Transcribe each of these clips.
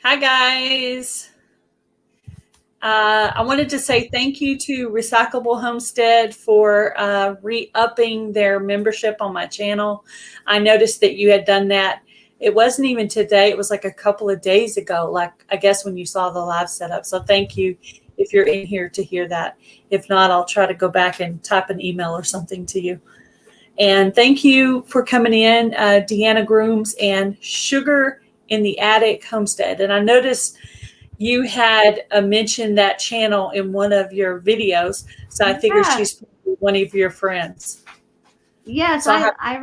Hi, guys. I wanted to say thank you to Recyclable Homestead for re-upping their membership on my channel. I noticed that you had done that. It wasn't even today. It was like a couple of days ago, like I guess when you saw the live setup. So thank you if you're in here to hear that. If not, I'll try to go back and type an email or something to you. And thank you for coming in, Deanna Grooms and Sugar in the Attic Homestead. And I noticed you had mentioned that channel in one of your videos, so I figured she's one of your friends. Yes, so I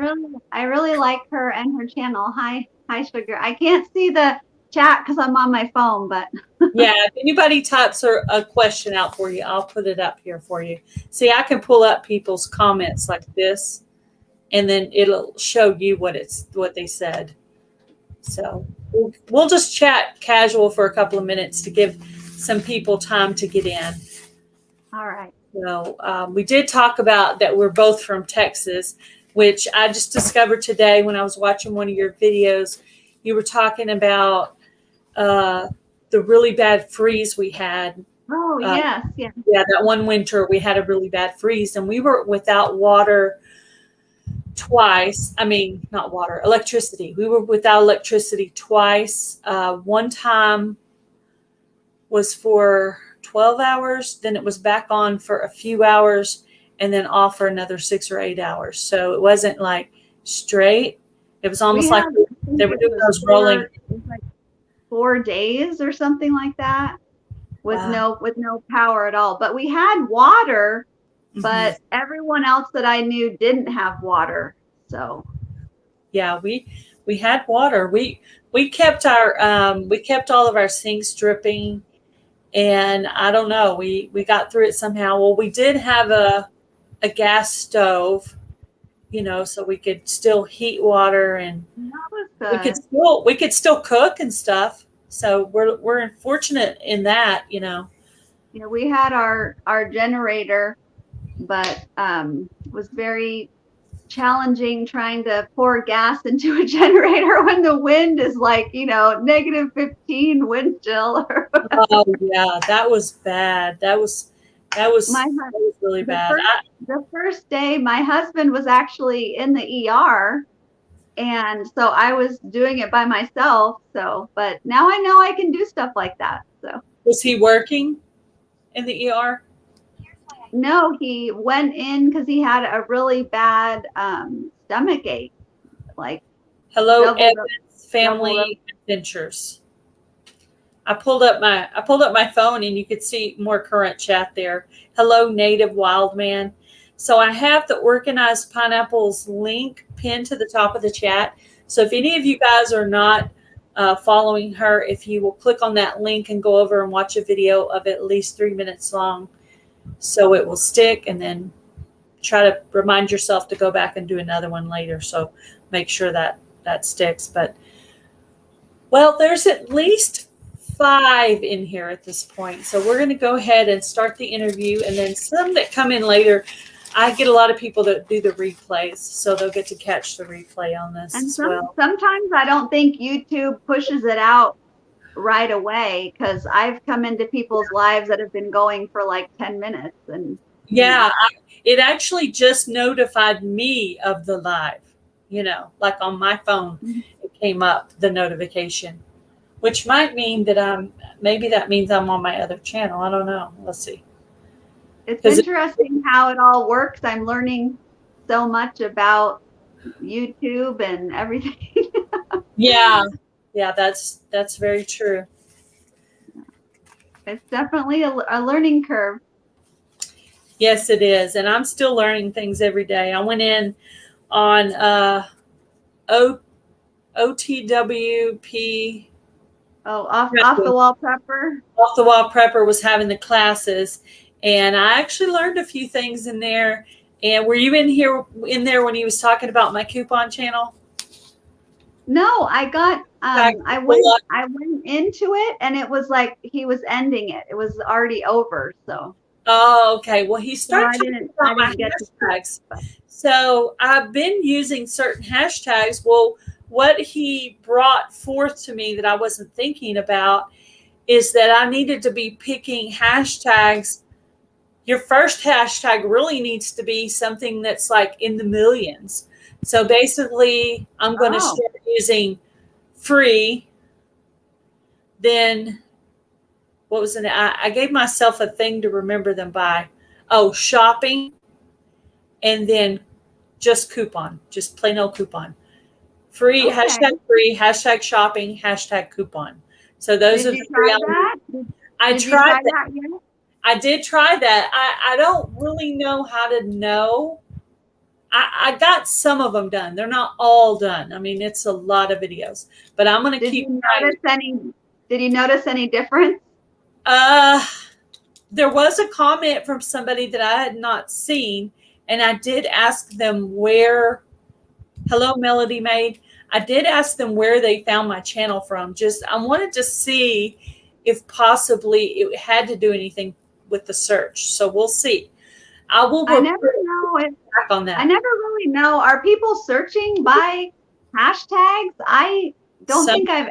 really like her and her channel. Hi, Sugar. I can't see the chat because I'm on my phone, but yeah, if anybody types a question out for you, I'll put it up here for you. See, I can pull up people's comments like this, and then it'll show you what they said. So we'll just chat casual for a couple of minutes to give some people time to get in. All right. So we did talk about that we're both from Texas, which I just discovered today when I was watching one of your videos. You were talking about the really bad freeze we had. Oh, yes. Yeah, that one winter we had a really bad freeze, and we were without water twice. I mean, not water, electricity. We were without electricity twice. One time was for 12 hours, then it was back on for a few hours, and then off for another 6 or 8 hours. So it wasn't like straight. It was almost like they were doing those rolling. Like 4 days or something like that, with no power at all. But we had water. But everyone else that I knew didn't have water. So yeah, we had water. We kept all of our sinks dripping, and I don't know, we got through it somehow. Well, we did have a gas stove, so we could still heat water, and we could still cook and stuff. So we're fortunate in that, we had our generator, but was very challenging trying to pour gas into a generator when the wind is like, negative 15 wind chill. Oh yeah, that was bad. That was really bad. The first day, my husband was actually in the ER, and so I was doing it by myself. So, but now I know I can do stuff like that. So, was he working in the ER? No, he went in because he had a really bad stomach ache. Like, hello, Evans Family Adventures. I pulled up my phone, and you could see more current chat there. Hello, Native Wildman. So I have the Organized Pineapples link pinned to the top of the chat. So if any of you guys are not following her, if you will click on that link and go over and watch a video of at least 3 minutes long, so it will stick, and then try to remind yourself to go back and do another one later. So make sure that sticks. But, well, there's at least 5 in here at this point. So we're going to go ahead and start the interview, and then some that come in later. I get a lot of people that do the replays, so they'll get to catch the replay on this as well. Sometimes I don't think YouTube pushes it out right away, because I've come into people's lives that have been going for like 10 minutes. And it actually just notified me of the live, like on my phone. It came up, the notification, which might mean that maybe that means I'm on my other channel. I don't know. Let's see. It's interesting how it all works. I'm learning so much about YouTube and everything. Yeah, that's very true. It's definitely a learning curve. Yes, it is. And I'm still learning things every day. I went in on OTWP. Off the wall prepper. Off the wall prepper was having the classes, and I actually learned a few things in there. And were you in there when he was talking about my coupon channel? No, I got I went into it, and it was like he was ending it. It was already over. So okay. Well, he started talking about my hashtags. So I've been using certain hashtags. Well, what he brought forth to me that I wasn't thinking about is that I needed to be picking hashtags. Your first hashtag really needs to be something that's like in the millions. So basically, I'm going to start using free. Then what was it? I gave myself a thing to remember them by. Oh, shopping. And then just coupon, just plain old coupon. Free, hashtag free, hashtag shopping, hashtag coupon. So those are the three. I tried that. I did try that. I don't really know how to know. I got some of them done. They're not all done. I mean, it's a lot of videos, but I'm going to keep trying. Did you notice any difference? There was a comment from somebody that I had not seen, and I did ask them where, hello, Melody Maid. I did ask them where they found my channel from. I wanted to see if possibly it had to do anything with the search. So we'll see. I never know back on that. I never really know. Are people searching by hashtags? I don't think I've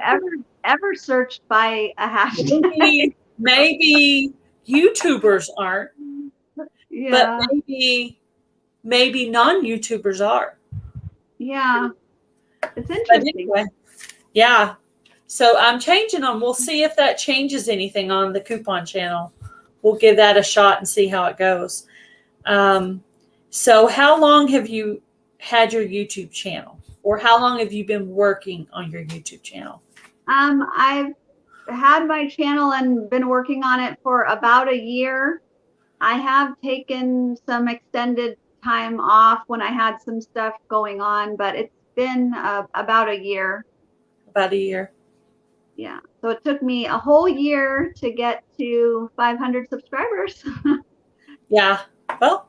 ever searched by a hashtag. Maybe YouTubers aren't. Yeah. But maybe non-YouTubers are. Yeah. It's interesting. Anyway, yeah. So I'm changing them. We'll see if that changes anything on the coupon channel. We'll give that a shot and see how it goes. So how long have you had your YouTube channel, or how long have you been working on your YouTube channel? I've had my channel and been working on it for about a year. I have taken some extended time off when I had some stuff going on, but it's been about a year. About a year. Yeah. So it took me a whole year to get to 500 subscribers. Yeah. Well,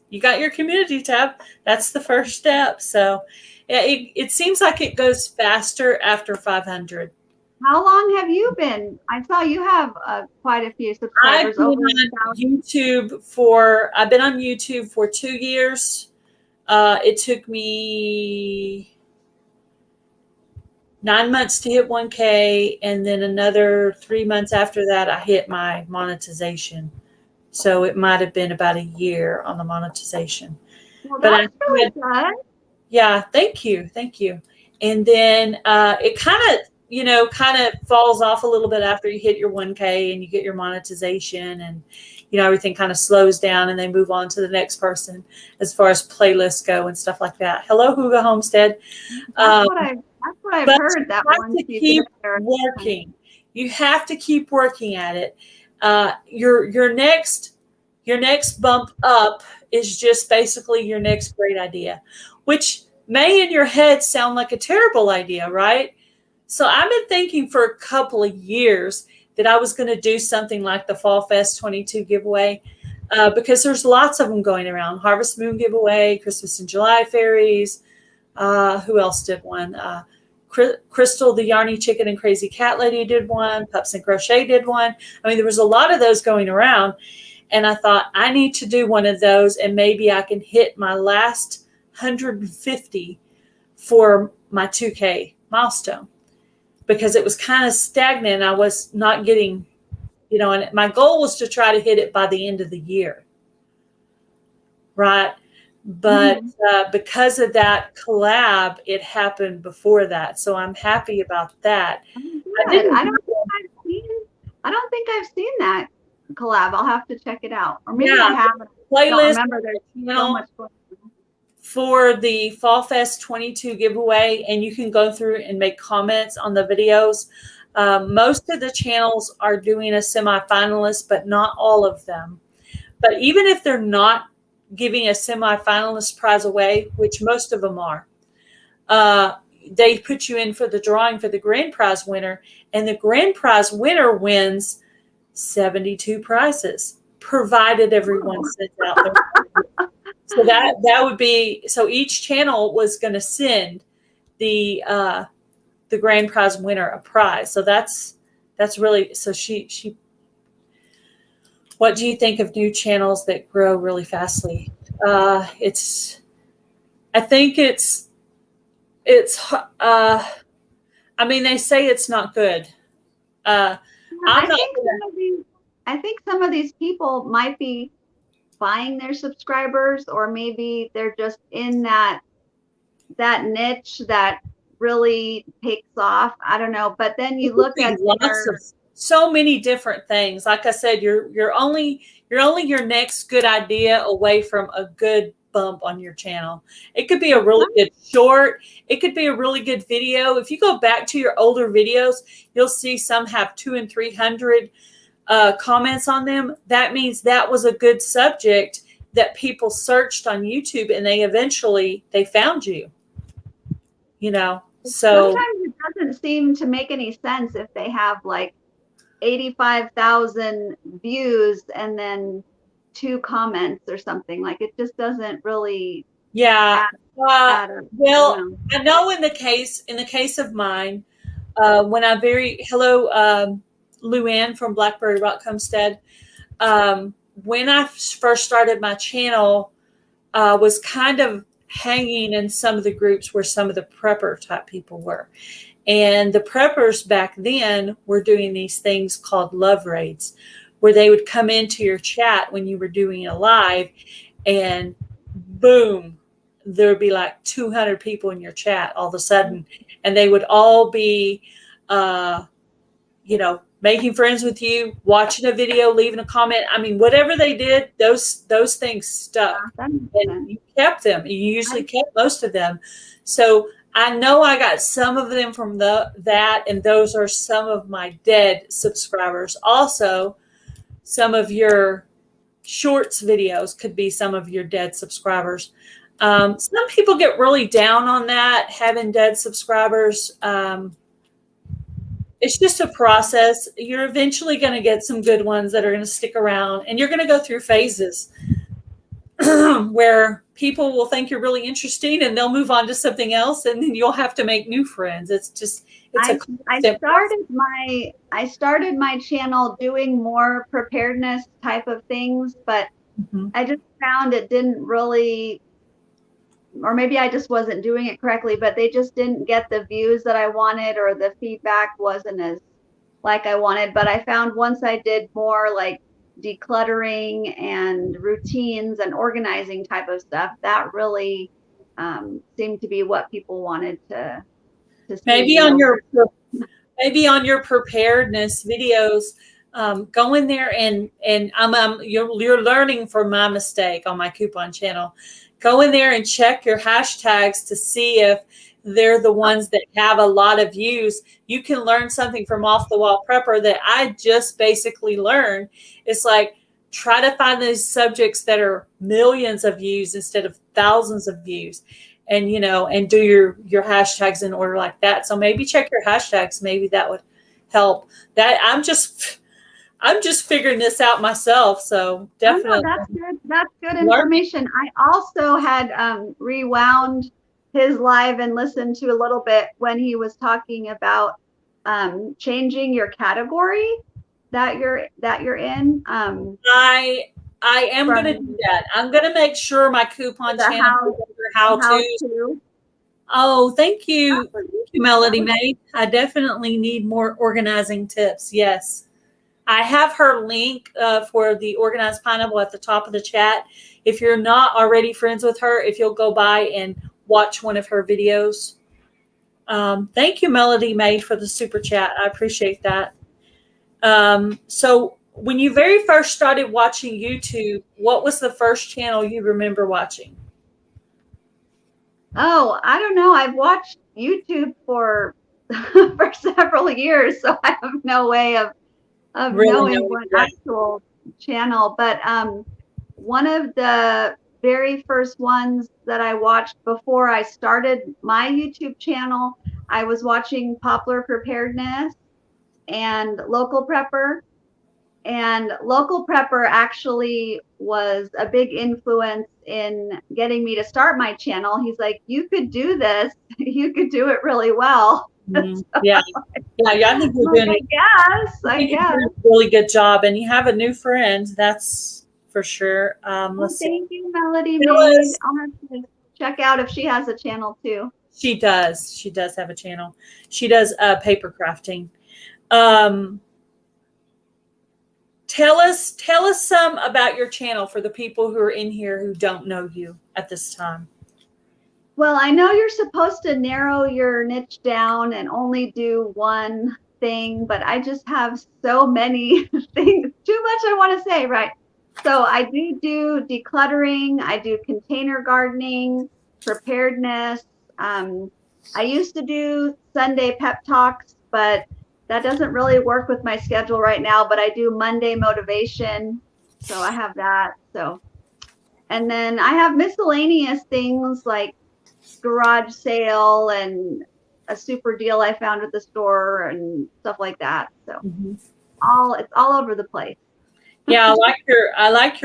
you got your community tab. That's the first step. So yeah, it seems like it goes faster after 500. How long have you been? I saw you have quite a few subscribers. I've been on YouTube for 2 years. It took me 9 months to hit 1K, and then another 3 months after that, I hit my monetization. So it might have been about a year on the monetization. Well, that's really good. Yeah, thank you. And then it kind of falls off a little bit after you hit your 1K and you get your monetization, and everything kind of slows down, and they move on to the next person as far as playlists go and stuff like that. Hello, Huga Homestead. That's what I've heard. That one. Keep working. You have to keep working at it. Your next bump up is just basically your next great idea, which may in your head sound like a terrible idea, right? So I've been thinking for a couple of years that I was going to do something like the Fall Fest 22 giveaway, because there's lots of them going around. Harvest Moon giveaway, Christmas in July fairies. Who else did one? Crystal, the Yarny Chicken and Crazy Cat Lady did one. Pups and Crochet did one. I mean, there was a lot of those going around. And I thought, I need to do one of those, and maybe I can hit my last 150 for my 2K milestone, because it was kind of stagnant. I was not getting, and my goal was to try to hit it by the end of the year. Right. But because of that collab, it happened before that. So I'm happy about that. I don't think I've seen that collab. I'll have to check it out. Or maybe I haven't. Playlist. Remember, there's so much going on. For the Fall Fest 22 giveaway, and you can go through and make comments on the videos. Most of the channels are doing a semifinalist, but not all of them. But even if they're not giving a semifinalist prize away, which most of them are, they put you in for the drawing for the grand prize winner, and the grand prize winner wins 72 prizes, provided everyone sends out their So that would be, so each channel was going to send the grand prize winner a prize. So that's really, so she what do you think of new channels that grow really fastly? I think it's it's, I mean, they say it's not good. I'm I not think gonna, some of these, I think some of these people might be buying their subscribers, or maybe they're just in that niche that really takes off. I don't know. But then it you could look be at lots their, of so many different things. Like I said, you're only your next good idea away from a good bump on your channel. It could be a really good short. It could be a really good video. If you go back to your older videos, you'll see some have 200 and 300 comments on them. That means that was a good subject that people searched on YouTube, and they found you. You know, so sometimes it doesn't seem to make any sense if they have like 85,000 views and then 2 comments or something. Like it just doesn't really yeah. add up. Well, I know in the case of mine, when I hello, Luann from Blackberry Rock Homestead. When I first started my channel, was kind of hanging in some of the groups where some of the prepper type people were. And the preppers back then were doing these things called love raids, where they would come into your chat when you were doing a live, and boom, there would be like 200 people in your chat all of a sudden. And they would all be, making friends with you, watching a video, leaving a comment. I mean, whatever they did, those things stuck. And you kept them. You usually kept most of them. So I know I got some of them from that, and those are some of my dead subscribers. Also, some of your shorts videos could be some of your dead subscribers. Some people get really down on that, having dead subscribers. It's just a process. You're eventually going to get some good ones that are going to stick around, and you're going to go through phases where people will think you're really interesting and they'll move on to something else, and then you'll have to make new friends. I started my channel doing more preparedness type of things, but I just found it didn't really, or maybe I just wasn't doing it correctly, but they just didn't get the views that I wanted, or the feedback wasn't as like I wanted. But I found once I did more like decluttering and routines and organizing type of stuff, that really seemed to be what people wanted to see. Maybe on your preparedness videos, go in there and you're learning from my mistake on my coupon channel. Go in there and check your hashtags to see if they're the ones that have a lot of views. You can learn something from Off the Wall Prepper that I just basically learned. It's like, try to find those subjects that are millions of views instead of thousands of views, and do your hashtags in order like that. So maybe check your hashtags. Maybe that would help. That I'm just figuring this out myself. So definitely. That's good information. I also had rewound his live and listened to a little bit when he was talking about changing your category that you're in. I am going to do that. I'm going to make sure my coupon channel how to. Oh, thank you. Thank you, Melody Mae. I definitely need more organizing tips. Yes. I have her link for the Organized Pineapple at the top of the chat. If you're not already friends with her, if you'll go by and watch one of her videos. Thank you, Melody Mae, for the super chat. I appreciate that. So when you very first started watching YouTube, what was the first channel you remember watching? Oh, I don't know. I've watched YouTube for several years, so I have no way of knowing what actual channel. But one of the very first ones that I watched before I started my YouTube channel, I was watching Poplar Preparedness and Local Prepper. And Local Prepper actually was a big influence in getting me to start my channel. He's like, you could do this. You could do it really well. Mm-hmm. So, yeah. I think you're doing I guess. a really good job, and you have a new friend. That's for sure. Thank you, Melody Mae. I'll have to check out if she has a channel too. She does. She does have a channel. She does paper crafting. Um, tell us some about your channel for the people who are in here who don't know you at this time. Well, I know you're supposed to narrow your niche down and only do one thing, but I just have so many things, too much I want to say, right? So I do decluttering, I do container gardening, preparedness. I used to do Sunday pep talks, but that doesn't really work with my schedule right now, but I do Monday motivation. So I have that. So, and then I have miscellaneous things like garage sale and a super deal I found at the store and stuff like that. So it's all over the place. Yeah, I like I like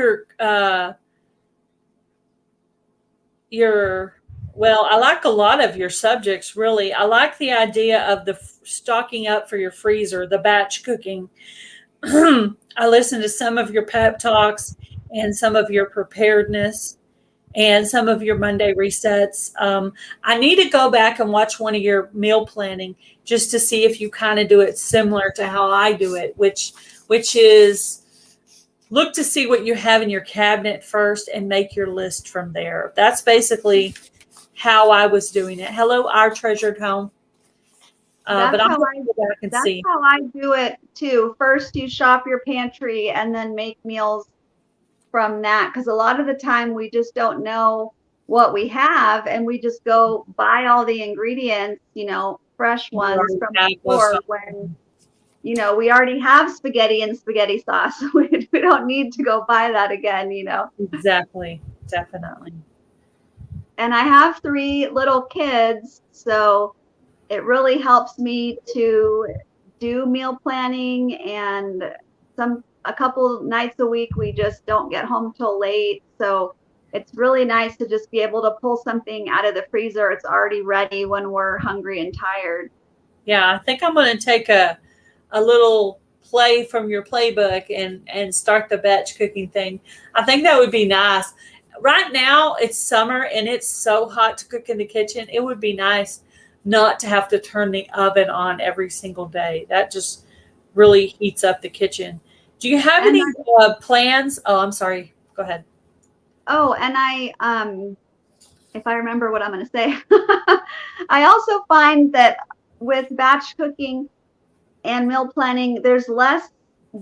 a lot of your subjects, really. I like the idea of the stocking up for your freezer, the batch cooking. I listened to some of your pep talks and some of your preparedness and some of your Monday resets. I need to go back and watch one of your meal planning just to see if you kind of do it similar to how I do it, which is look to see what you have in your cabinet first and make your list from there. That's basically how I was doing it. Hello, our treasured home. But I'm going to go back and see. That's how I do it too. First, you shop your pantry and then make meals from that, because a lot of the time we just don't know what we have and we just go buy all the ingredients, fresh ones from the store when we already have spaghetti and spaghetti sauce. We don't need to go buy that again. Exactly. Definitely. And I have 3 little kids, so it really helps me to do meal planning, and a couple nights a week we just don't get home till late. So it's really nice to just be able to pull something out of the freezer. It's already ready when we're hungry and tired. Yeah, I think I'm going to take a little play from your playbook and start the batch cooking thing. I think that would be nice. Right now it's summer and it's so hot to cook in the kitchen. It would be nice not to have to turn the oven on every single day. That just really heats up the kitchen. Do you have any plans? Oh, I'm sorry. Go ahead. Oh, and if I remember what I'm going to say, I also find that with batch cooking and meal planning, there's less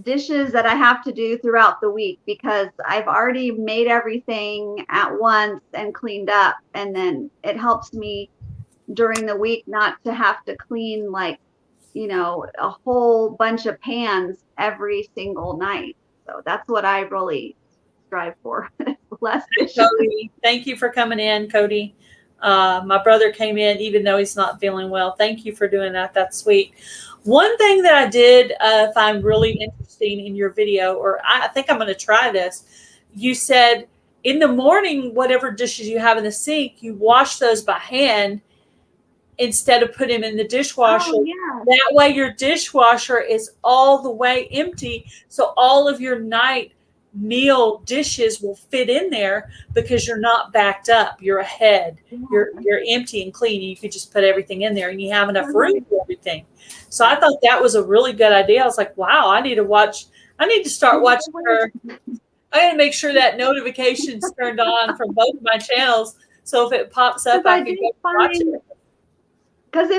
dishes that I have to do throughout the week because I've already made everything at once and cleaned up. And then it helps me during the week not to have to clean a whole bunch of pans every single night. So that's what I really strive for. Less dishes. Cody, thank you for coming in, Cody. My brother came in even though he's not feeling well. Thank you for doing that. That's sweet. One thing that I did find really interesting in your video, or I think I'm going to try this. You said in the morning, whatever dishes you have in the sink, you wash those by hand instead of putting them in the dishwasher. Oh, yeah. That way your dishwasher is all the way empty. So all of your night meal dishes will fit in there because you're not backed up. You're ahead. Yeah. You're empty and clean. You could just put everything in there and you have enough room for everything. So I thought that was a really good idea. I was like, wow, I need to start watching her. I got to make sure that notification's turned on from both of my channels. So if it pops up, I can go watch it. Because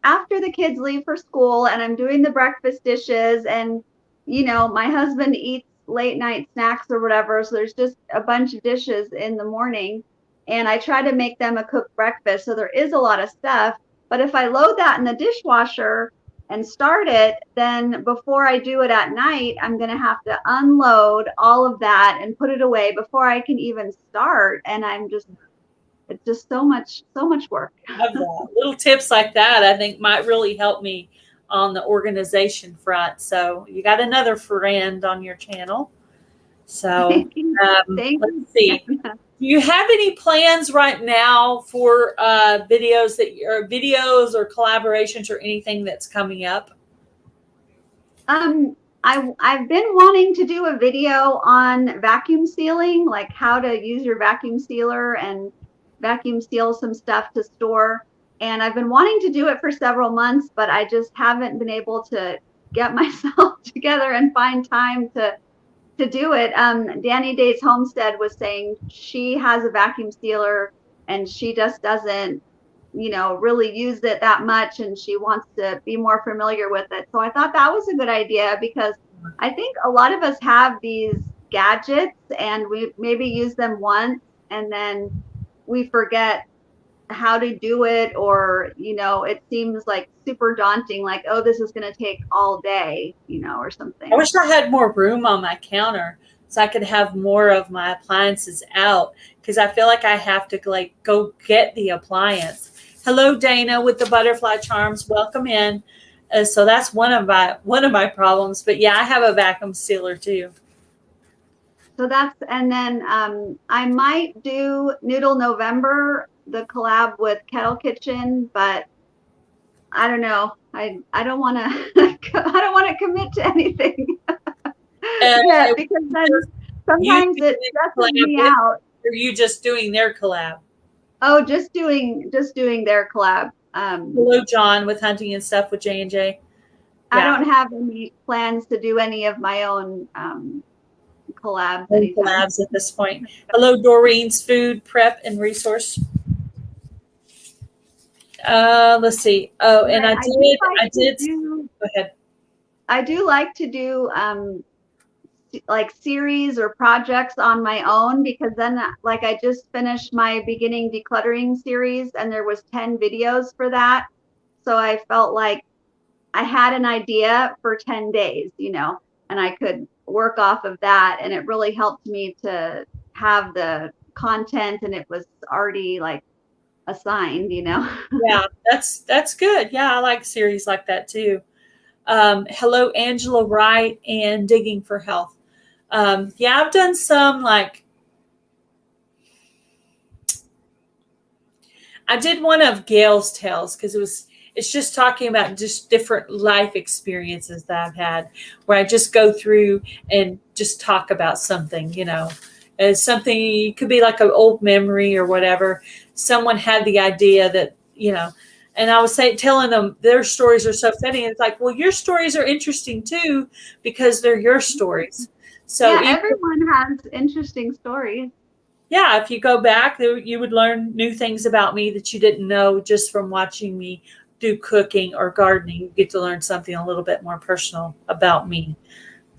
after the kids leave for school and I'm doing the breakfast dishes and, my husband eats late night snacks or whatever. So there's just a bunch of dishes in the morning and I try to make them a cooked breakfast. So there is a lot of stuff. But if I load that in the dishwasher and start it, then before I do it at night, I'm going to have to unload all of that and put it away before I can even start. And it's just so much work. Little tips like that, I think, might really help me on the organization front. So you got another friend on your channel. So let's see. Do you have any plans right now for videos or collaborations or anything that's coming up? I've been wanting to do a video on vacuum sealing, like how to use your vacuum sealer and vacuum seal some stuff to store. And I've been wanting to do it for several months, but I just haven't been able to get myself together and find time to do it. Danny Day's Homestead was saying she has a vacuum sealer and she just doesn't, really use it that much, and she wants to be more familiar with it. So I thought that was a good idea, because I think a lot of us have these gadgets and we maybe use them once and then we forget how to do it, or it seems like super daunting, like, oh, this is going to take all day, or something. I wish I had more room on my counter so I could have more of my appliances out, because I feel like I have to like go get the appliance. Hello, Dana with the butterfly charms. Welcome in. So that's one of my problems. But yeah, I have a vacuum sealer too. So and then I might do Noodle November, the collab with Kettle Kitchen, but I don't know. I don't want to I don't want to commit to anything. Yeah, because then sometimes it stresses me out. Or you just doing their collab? Oh, just doing their collab. Hello, John with Hunting and Stuff with J&J. I don't have any plans to do any of my own collabs at this point. Hello, Doreen's Food Prep and Resource. Let's see. Oh, and I did. Go ahead. I do like to do like series or projects on my own, because then, like, I just finished my beginning decluttering series and there was 10 videos for that. So I felt like I had an idea for 10 days, and I could work off of that. And it really helped me to have the content, and it was already like assigned, Yeah, that's good. Yeah, I like series like that too. Hello, Angela Wright and Digging for Health. Yeah, I've done some, like, I did one of Gail's tales, because it's just talking about just different life experiences that I've had, where I just go through and just talk about something, as something, it could be like an old memory or whatever. Someone had the idea that, and I was telling them their stories are so funny. And it's like, well, your stories are interesting too, because they're your stories. So yeah, everyone has interesting stories. Yeah, if you go back, you would learn new things about me that you didn't know just from watching me do cooking or gardening. You get to learn something a little bit more personal about me.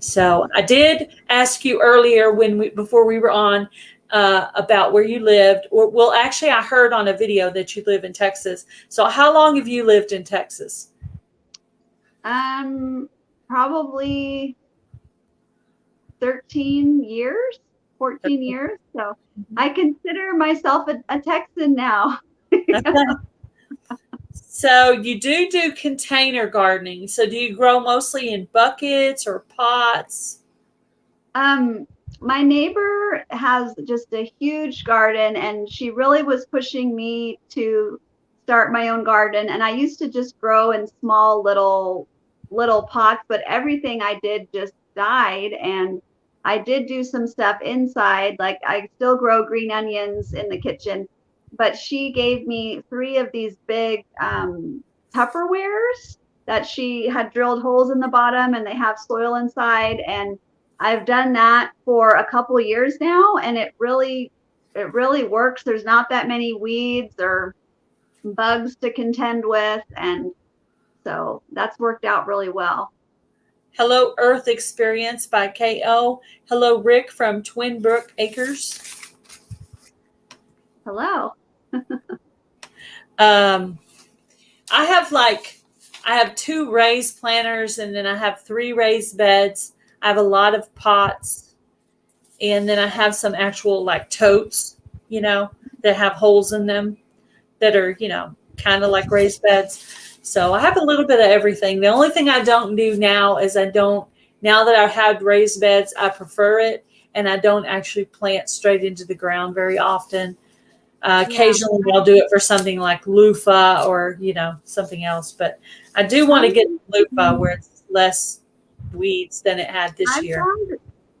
So I did ask you earlier before we were on about where you lived. Well, actually, I heard on a video that you live in Texas. So how long have you lived in Texas? Probably 13 years, 14 years. So I consider myself a Texan now. Okay. So you do container gardening. So do you grow mostly in buckets or pots? My neighbor has just a huge garden, and she really was pushing me to start my own garden. And I used to just grow in small little pots, but everything I did just died. And I did do some stuff inside, like I still grow green onions in the kitchen, but she gave me 3 of these big Tupperwares that she had drilled holes in the bottom, and they have soil inside. And I've done that for a couple of years now, and it really works. There's not that many weeds or bugs to contend with, and so that's worked out really well. Hello, Earth Experience by KO. Hello, Rick from Twin Brook Acres. Hello. I have 2 raised planters, and then I have 3 raised beds. I have a lot of pots, and then I have some actual like totes, that have holes in them that are, kind of like raised beds. So I have a little bit of everything. The only thing I don't do now is now that I've had raised beds, I prefer it. And I don't actually plant straight into the ground very often. Occasionally I'll do it for something like loofah or, something else. But I do want to get loofah where it's less weeds than it had this year.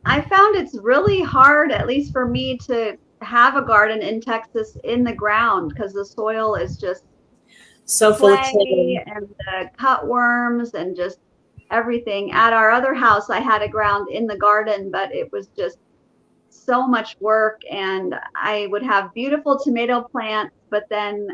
I found it's really hard, at least for me, to have a garden in Texas in the ground because the soil is just So full of clay and the cutworms and just everything. At our other house, I had a ground in the garden, but it was just so much work, and I would have beautiful tomato plants, but then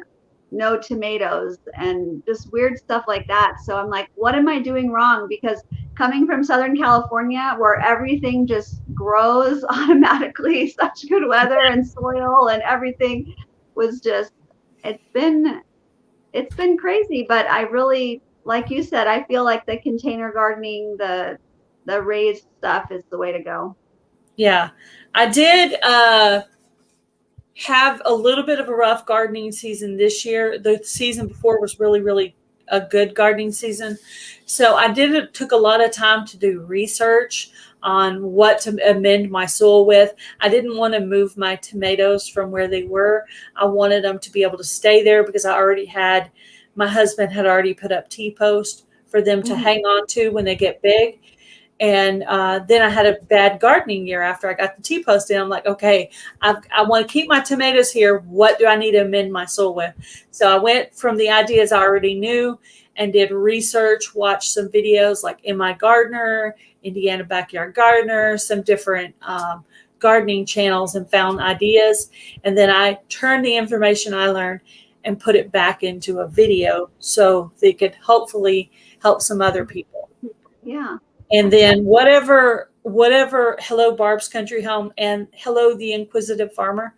no tomatoes and just weird stuff like that. So I'm like, what am I doing wrong? Because coming from Southern California, where everything just grows automatically, such good weather and soil and everything was just, it's been crazy. But I really, like you said, I feel like the container gardening, the raised stuff is the way to go. Yeah, I did have a little bit of a rough gardening season this year. The season before was really, really a good gardening season. So I took a lot of time to do research on what to amend my soil with. I didn't want to move my tomatoes from where they were. I wanted them to be able to stay there because my husband had already put up T-posts for them to hang on to when they get big. And then I had a bad gardening year after I got the T-post in. I'm like, okay, I want to keep my tomatoes here. What do I need to amend my soil with? So I went from the ideas I already knew and did research, watched some videos like In My Gardener, Indiana Backyard Gardener, some different gardening channels, and found ideas. And then I turned the information I learned and put it back into a video so they could hopefully help some other people. Yeah. And then whatever, hello, Barb's Country Home, and hello, the Inquisitive Farmer.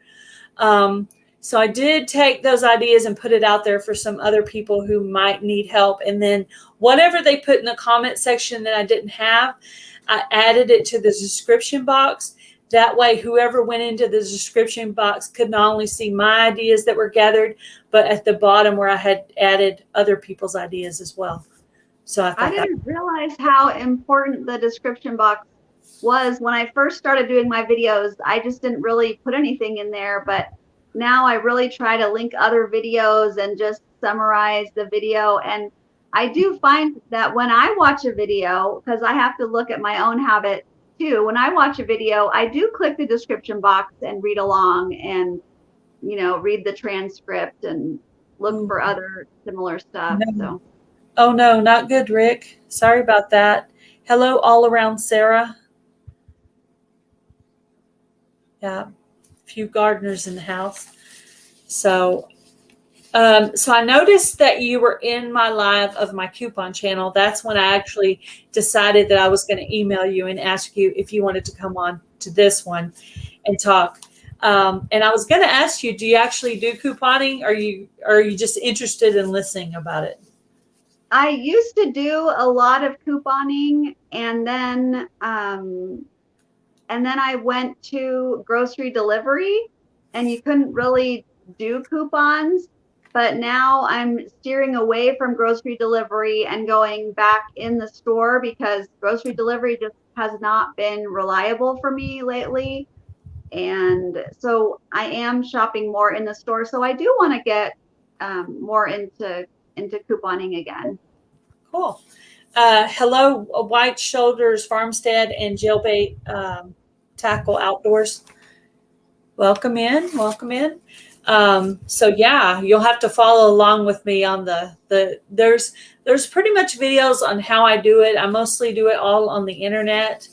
So I did take those ideas and put it out there for some other people who might need help. And then whatever they put in the comment section that I didn't have, I added it to the description box. That way, whoever went into the description box could not only see my ideas that were gathered, but at the bottom where I had added other people's ideas as well. So I didn't realize how important the description box was. When I first started doing my videos, I just didn't really put anything in there. But now I really try to link other videos and just summarize the video. And I do find that when I watch a video, because I have to look at my own habit too, when I watch a video, I do click the description box and read along and, read the transcript and look for other similar stuff. So. Oh, no, not good, Rick. Sorry about that. Hello, all around Sarah. Yeah, a few gardeners in the house. So I noticed that you were in my live of my coupon channel. That's when I actually decided that I was going to email you and ask you if you wanted to come on to this one and talk. And I was going to ask you, do you actually do couponing? Or are you just interested in listening about it? I used to do a lot of couponing, and then I went to grocery delivery, and you couldn't really do coupons. But now I'm steering away from grocery delivery and going back in the store because grocery delivery just has not been reliable for me lately. And so I am shopping more in the store. So I do want to get more into couponing again. Cool. Hello, White Shoulders Farmstead and Jailbait Tackle Outdoors. Welcome in. So yeah, you'll have to follow along with me on there's pretty much videos on how I do it. I mostly do it all on the internet.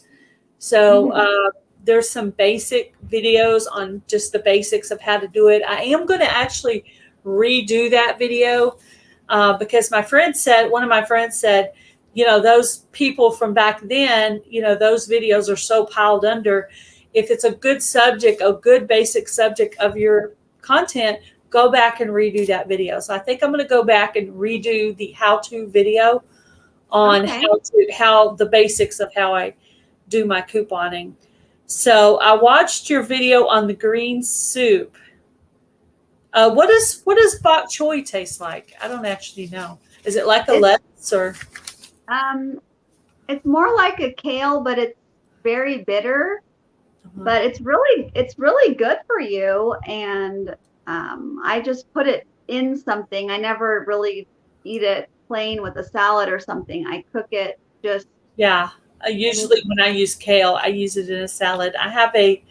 So there's some basic videos on just the basics of how to do it. I am going to actually redo that video because one of my friends said, those people from back then, those videos are so piled under. If it's a good subject, a good basic subject of your content, go back and redo that video. So I think I'm going to go back and redo the how-to video on how the basics of how I do my couponing. So I watched your video on the green soup. What does bok choy taste like? I don't actually know. Is it like a lettuce or? It's more like a kale, but it's very bitter. But it's really good for you. And I just put it in something. I never really eat it plain with a salad or something. I cook it just. Yeah. Usually when I use kale, I use it in a salad. I have a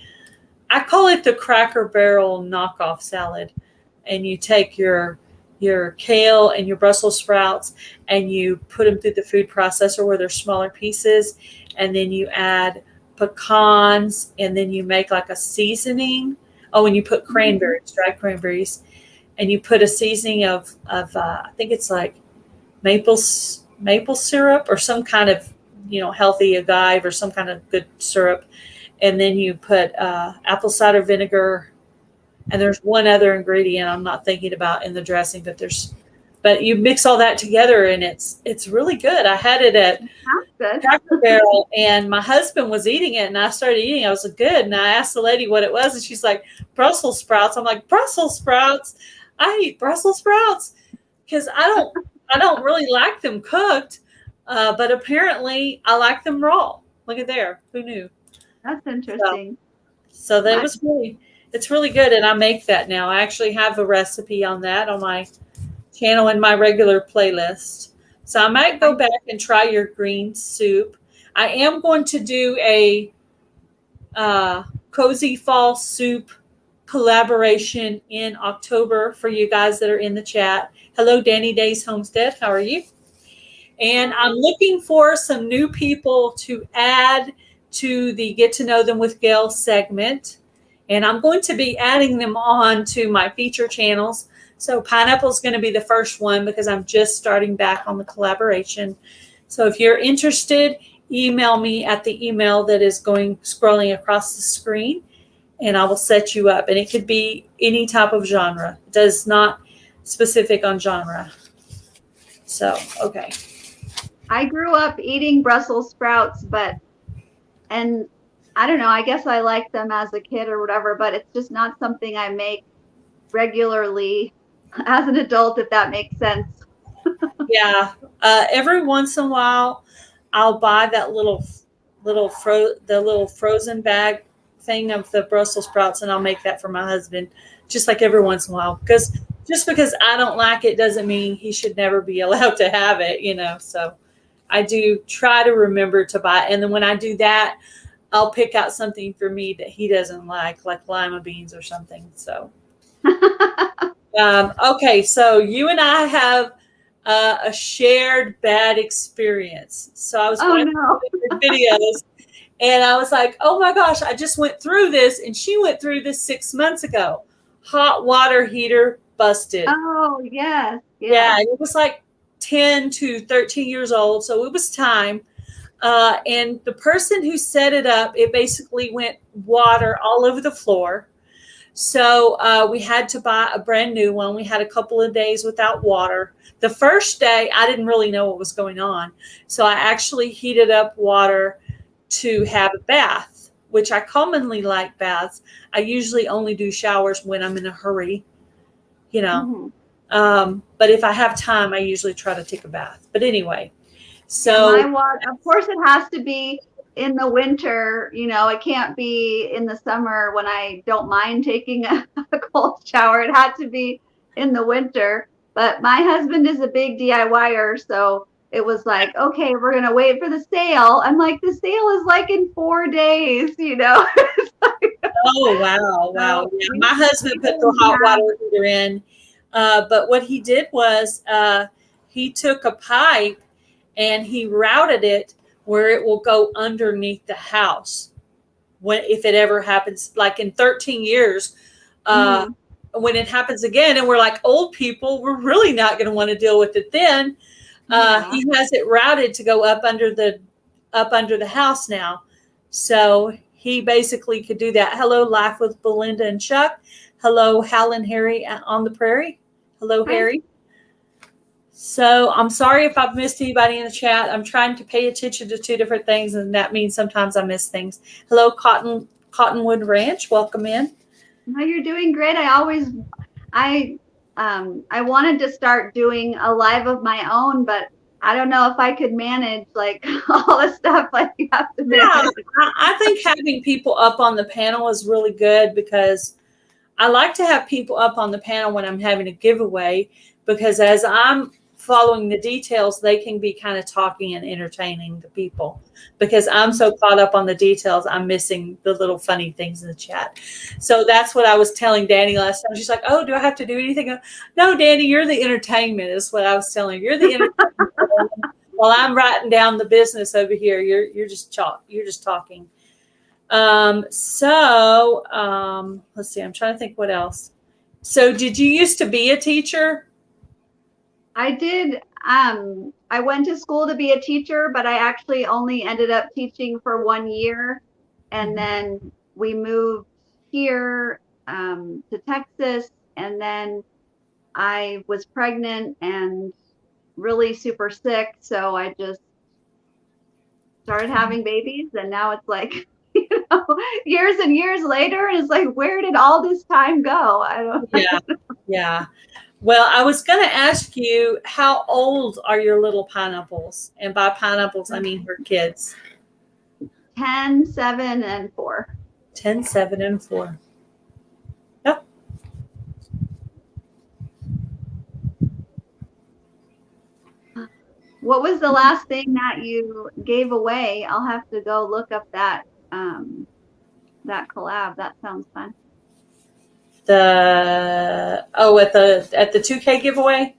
I call it the Cracker Barrel knockoff salad. And you take your kale and your Brussels sprouts and you put them through the food processor where they're smaller pieces. And then you add pecans and then you make like a seasoning. Oh, and you put cranberries, dried cranberries, and you put a seasoning of I think it's like maple syrup or some kind of, healthy agave or some kind of good syrup. And then you put apple cider vinegar. And there's one other ingredient I'm not thinking about in the dressing, but you mix all that together and it's really good. I had it at Cracker Barrel and my husband was eating it and I started eating. I was like, good. And I asked the lady what it was and she's like, Brussels sprouts. I'm like, Brussels sprouts? I eat Brussels sprouts because I don't really like them cooked, but apparently I like them raw. Look at there. Who knew? That's interesting. So that was it's really good. And I make that now. I actually have a recipe on that on my channel in my regular playlist. So I might go back and try your green soup. I am going to do a Cozy Fall Soup collaboration in October for you guys that are in the chat. Hello, Danny Days Homestead. How are you? And I'm looking for some new people to add to the Get to Know Them with Gail segment. And I'm going to be adding them on to my feature channels. So pineapple is going to be the first one because I'm just starting back on the collaboration. So if you're interested, email me at the email that is scrolling across the screen, and I will set you up. And it could be any type of genre. It does not specific on genre. So, okay. I grew up eating Brussels sprouts, and I don't know, I guess I liked them as a kid or whatever, but it's just not something I make regularly as an adult, if that makes sense. Yeah. Every once in a while, I'll buy that little frozen bag thing of the Brussels sprouts, and I'll make that for my husband, just like every once in a while. Because just because I don't like it doesn't mean he should never be allowed to have it, So I do try to remember to buy it. And then when I do that, I'll pick out something for me that he doesn't like lima beans or something. So, okay. So you and I have a shared bad experience. So I was watching videos and I was like, oh my gosh, I just went through this and she went through this 6 months ago. Hot water heater busted. Oh, yes. Yeah. It was like 10 to 13 years old. So it was time. And the person who set it up, it basically went water all over the floor. So we had to buy a brand new one. We had a couple of days without water. The first day, I didn't really know what was going on. So I actually heated up water to have a bath, which I commonly like baths. I usually only do showers when I'm in a hurry, But if I have time, I usually try to take a bath. But anyway. So my water, of course, it has to be in the winter. It can't be in the summer when I don't mind taking a cold shower. It had to be in the winter. But my husband is a big DIYer, so it was like, okay, we're gonna wait for the sale. I'm like, the sale is like in 4 days, Oh wow! Yeah. My husband put the hot water heater in, but what he did was he took a pipe and he routed it where it will go underneath the house. If it ever happens, like in 13 years, when it happens again, and we're like old people, we're really not going to want to deal with it then. He has it routed to go up under the house now. So he basically could do that. Hello, Life with Belinda and Chuck. Hello, Hal and Harry on the prairie. Hello, Harry. So I'm sorry if I've missed anybody in the chat. I'm trying to pay attention to two different things, and that means sometimes I miss things. Hello, Cottonwood Ranch. Welcome in. No, you're doing great. I wanted to start doing a live of my own, but I don't know if I could manage like all the stuff like you have to manage. Yeah, I think having people up on the panel is really good because I like to have people up on the panel when I'm having a giveaway, because as I'm following the details, they can be kind of talking and entertaining the people, because I'm so caught up on the details, I'm missing the little funny things in the chat. So that's what I was telling Danny last time. She's like, "Oh, do I have to do anything?" No, Danny, you're the entertainment, is what I was telling her. You're the entertainment. While I'm writing down the business over here, you're just talking. Let's see, I'm trying to think what else. So did you used to be a teacher? I did. I went to school to be a teacher, but I actually only ended up teaching for 1 year. And then we moved here to Texas. And then I was pregnant and really super sick. So I just started having babies. And now it's like, years and years later. And it's like, where did all this time go? I don't know. Yeah. Well, I was going to ask you, how old are your little pineapples? And by pineapples, I mean your kids. 10, 7, and 4. 10, 7, and 4. Yep. What was the last thing that you gave away? I'll have to go look up that collab. That sounds fun. At the 2K giveaway,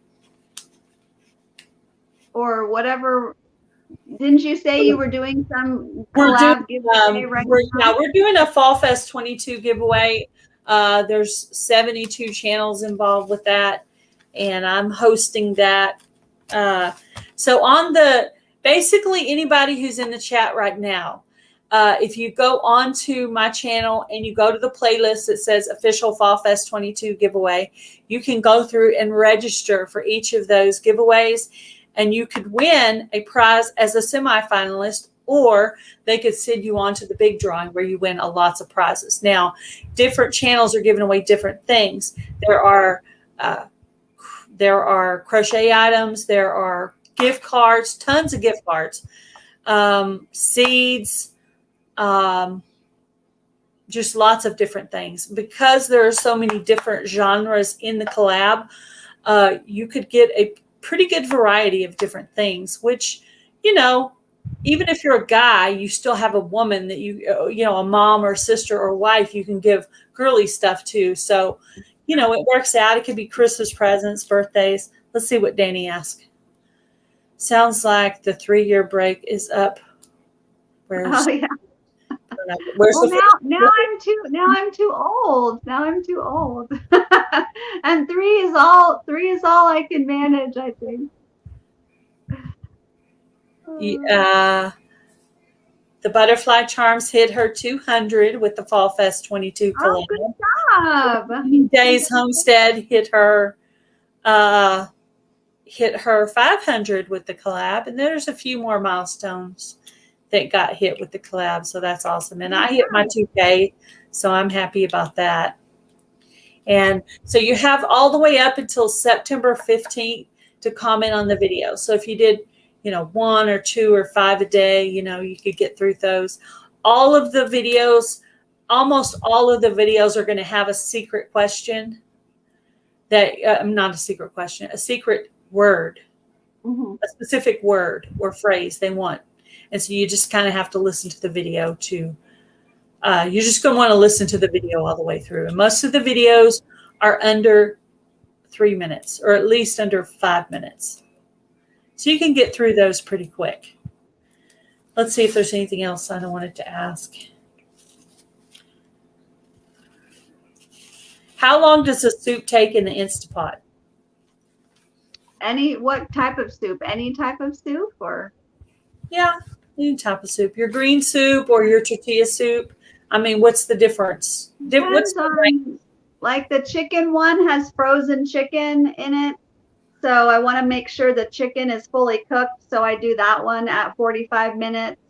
or whatever. Didn't you say you were doing some collab giveaway right now? Yeah, we're doing a Fall Fest 22 giveaway. There's 72 channels involved with that, and I'm hosting that. So basically anybody who's in the chat right now, if you go onto my channel and you go to the playlist that says Official Fall Fest 22 giveaway, you can go through and register for each of those giveaways, and you could win a prize as a semifinalist, or they could send you on to the big drawing where you win lots of prizes. Now, different channels are giving away different things. There are crochet items, there are gift cards, tons of gift cards, seeds, just lots of different things. Because there are so many different genres in the collab, you could get a pretty good variety of different things, which, even if you're a guy, you still have a woman that a mom or sister or wife you can give girly stuff to. So, it works out. It could be Christmas presents, birthdays. Let's see what Danny asked. Sounds like the 3-year break is up. Yeah. Now I'm too old. And 3 is all I can manage, I think. The butterfly charms hit her 200 with the Fall Fest 22 collab. Oh, good job. Days Homestead hit her 500 with the collab, and there's a few more milestones that got hit with the collab, so that's awesome. And I hit my 2K, so I'm happy about that. And so you have all the way up until September 15th to comment on the video. So if you did 1 or 2 or 5 a day, you could get through those. Almost all of the videos are going to have a secret question that not a secret question, a secret word, a specific word or phrase they want. And so you just kind of have to listen to the video you're just going to want to listen to the video all the way through. And most of the videos are under 3 minutes, or at least under 5 minutes. So you can get through those pretty quick. Let's see if there's anything else I wanted to ask. How long does a soup take in the Instapot? What type of soup? Any type of soup, or? Yeah, any type of soup. Your green soup or your tortilla soup. I mean, what's the difference? Like the chicken one has frozen chicken in it. So I want to make sure the chicken is fully cooked. So I do that one at 45 minutes.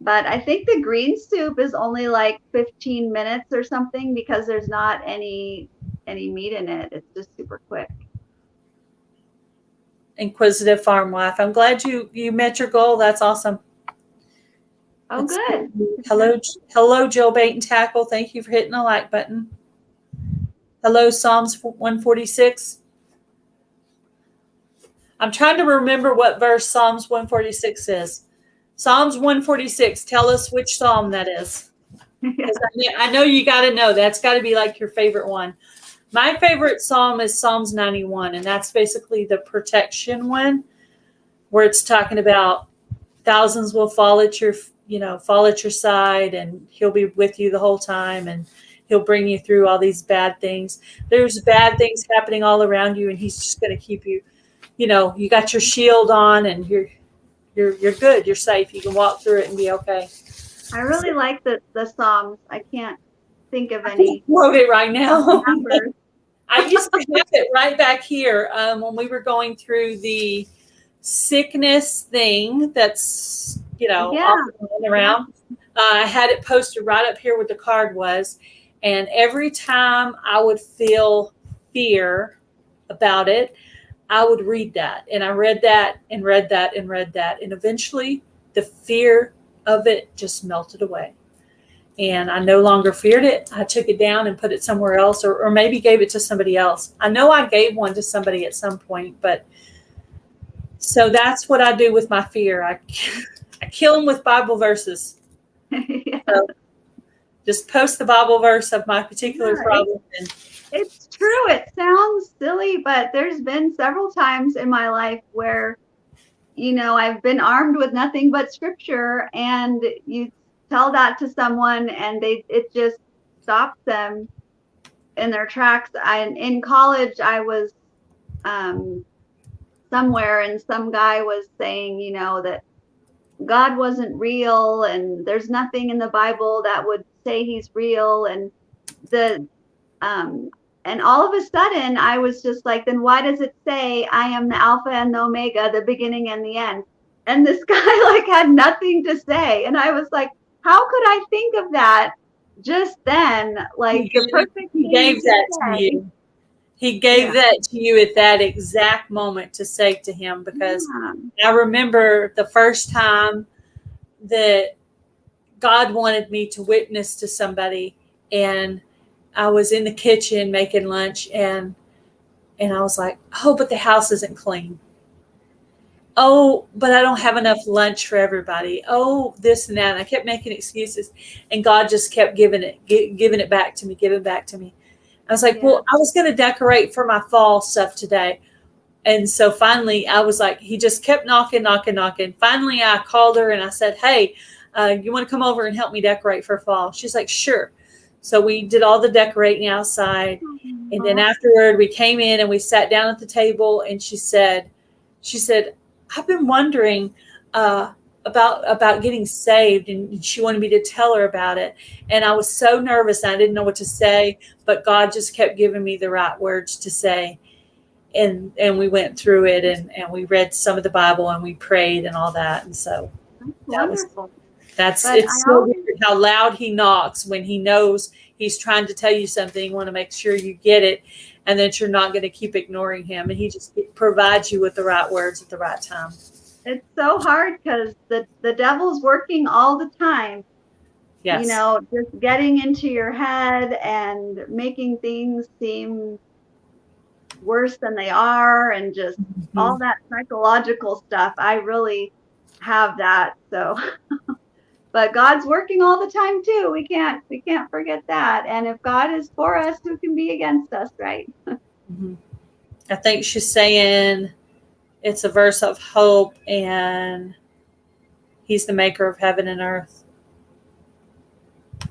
But I think the green soup is only like 15 minutes or something, because there's not any meat in it. It's just super quick. Inquisitive farm wife. I'm glad you met your goal. That's awesome. Oh, good. Hello, Jill Bait and Tackle. Thank you for hitting the like button. Hello, Psalms 146. I'm trying to remember what verse Psalms 146 is. Psalms 146. Tell us which psalm that is. Because I know you got to know. That's got to be like your favorite one. My favorite psalm is Psalms 91, and that's basically the protection one, where it's talking about thousands will fall at your side, and he'll be with you the whole time, and he'll bring you through all these bad things. There's bad things happening all around you, and he's just going to keep you. You got your shield on, and you're good. You're safe. You can walk through it and be okay. I really like the Psalms. I can't think of any. I quote it right now. I used to have it right back here when we were going through the sickness thing that's, often around. I had it posted right up here where the card was. And every time I would feel fear about it, I would read that. And I read that and read that and read that. And eventually the fear of it just melted away. And I no longer feared it. I took it down and put it somewhere else, or maybe gave it to somebody else. I know I gave one to somebody at some point, but so that's what I do with my fear. I kill them with Bible verses. Yeah. So just post the Bible verse of my particular problem. It's true. It sounds silly, but there's been several times in my life where, I've been armed with nothing but scripture, and you tell that to someone and it just stops them in their tracks. In college, I was somewhere, and some guy was saying, that God wasn't real, and there's nothing in the Bible that would say he's real. And all of a sudden I was just like, then why does it say I am the Alpha and the Omega, the beginning and the end? And this guy had nothing to say. And I was like, how could I think of that just then? The perfect He gave that to you. He gave that to you at that exact moment to say to him, because I remember the first time that God wanted me to witness to somebody, and I was in the kitchen making lunch, and I was like, oh, but the house isn't clean. Oh, but I don't have enough lunch for everybody. Oh, this and that. And I kept making excuses, and God just kept giving it back to me, giving back to me. I was like, well, I was going to decorate for my fall stuff today. And so finally I was like, he just kept knocking. Finally, I called her and I said, hey, you want to come over and help me decorate for fall? She's like, sure. So we did all the decorating outside. Mm-hmm. And then afterward, we came in and we sat down at the table, and she said, I've been wondering about getting saved, and she wanted me to tell her about it. And I was so nervous, and I didn't know what to say, but God just kept giving me the right words to say. And we went through it, and we read some of the Bible, and we prayed and all that. And so it's so weird how loud he knocks when he knows he's trying to tell you something. You want to make sure you get it, and that you're not going to keep ignoring him. And he just provides you with the right words at the right time. It's so hard because the devil's working all the time. Yes. Just getting into your head and making things seem worse than they are, and just all that psychological stuff. I really have that. So but God's working all the time too. We can't forget that. And if God is for us, who can be against us, right? I think she's saying it's a verse of hope, and he's the maker of heaven and earth.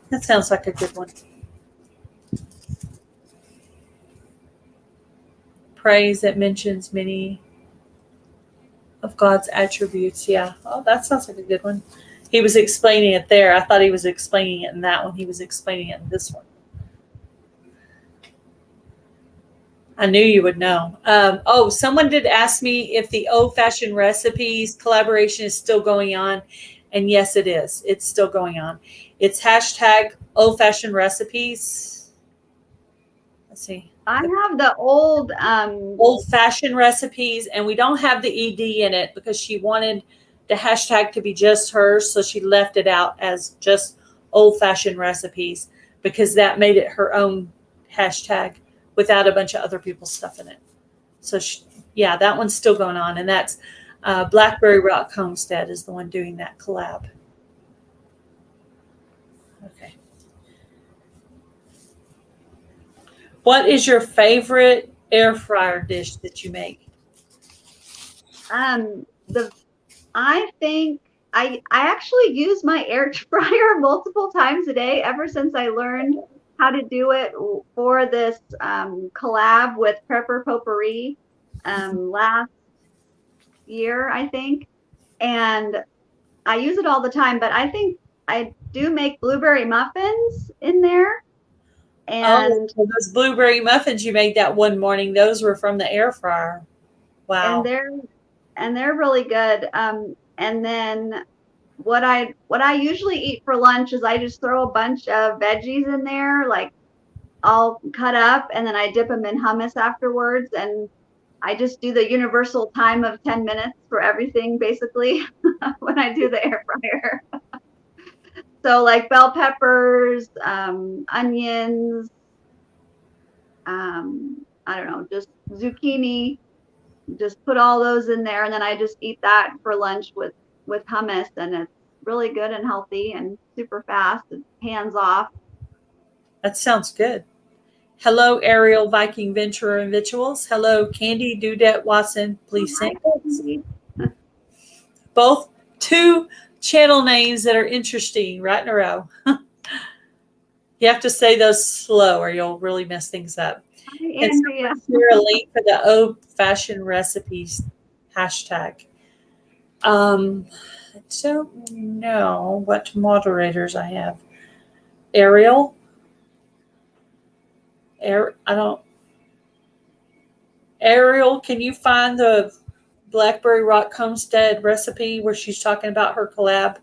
That sounds like a good one. Praise that mentions many of God's attributes. Yeah. Oh, that sounds like a good one. He was explaining it there. I thought he was explaining it in that one. He was explaining it in this one. I knew you would know. Someone did ask me if the old-fashioned recipes collaboration is still going on. And yes, it is. It's still going on. It's hashtag old-fashioned recipes. Let's see. I have the old-fashioned recipes, and we don't have the ED in it because she wanted the hashtag to be just hers. So she left it out as just old-fashioned recipes, because that made it her own hashtag without a bunch of other people's stuff in it. So Yeah, that one's still going on, and that's Blackberry Rock Homestead is the one doing that collab. Okay. What is your favorite air fryer dish that you make? I think I actually use my air fryer multiple times a day ever since I learned how to do it for this collab with Prepper Potpourri last year, I think. And I use it all the time, but I think I do make blueberry muffins in there. And those blueberry muffins you made that one morning, those were from the air fryer. Wow. And they're really good. And then what I usually eat for lunch is I just throw a bunch of veggies in there, like all cut up, and then I dip them in hummus afterwards. And I just do the universal time of 10 minutes for everything, basically, when I do the air fryer. So like bell peppers, onions, I don't know, just zucchini, just put all those in there. And then I just eat that for lunch with hummus, and it's really good and healthy and super fast. It's hands off. That sounds good. Hello, Ariel Viking Venturer and Victuals. Hello, Candy Dudette Watson. Please sing. Both two channel names that are interesting right in a row. You have to say those slow or you'll really mess things up. Hi, Andrea. Share a link for the old-fashioned recipes hashtag. I don't know what moderators I have. Ariel? Ariel, can you find the Blackberry Rock Homestead recipe where she's talking about her collab?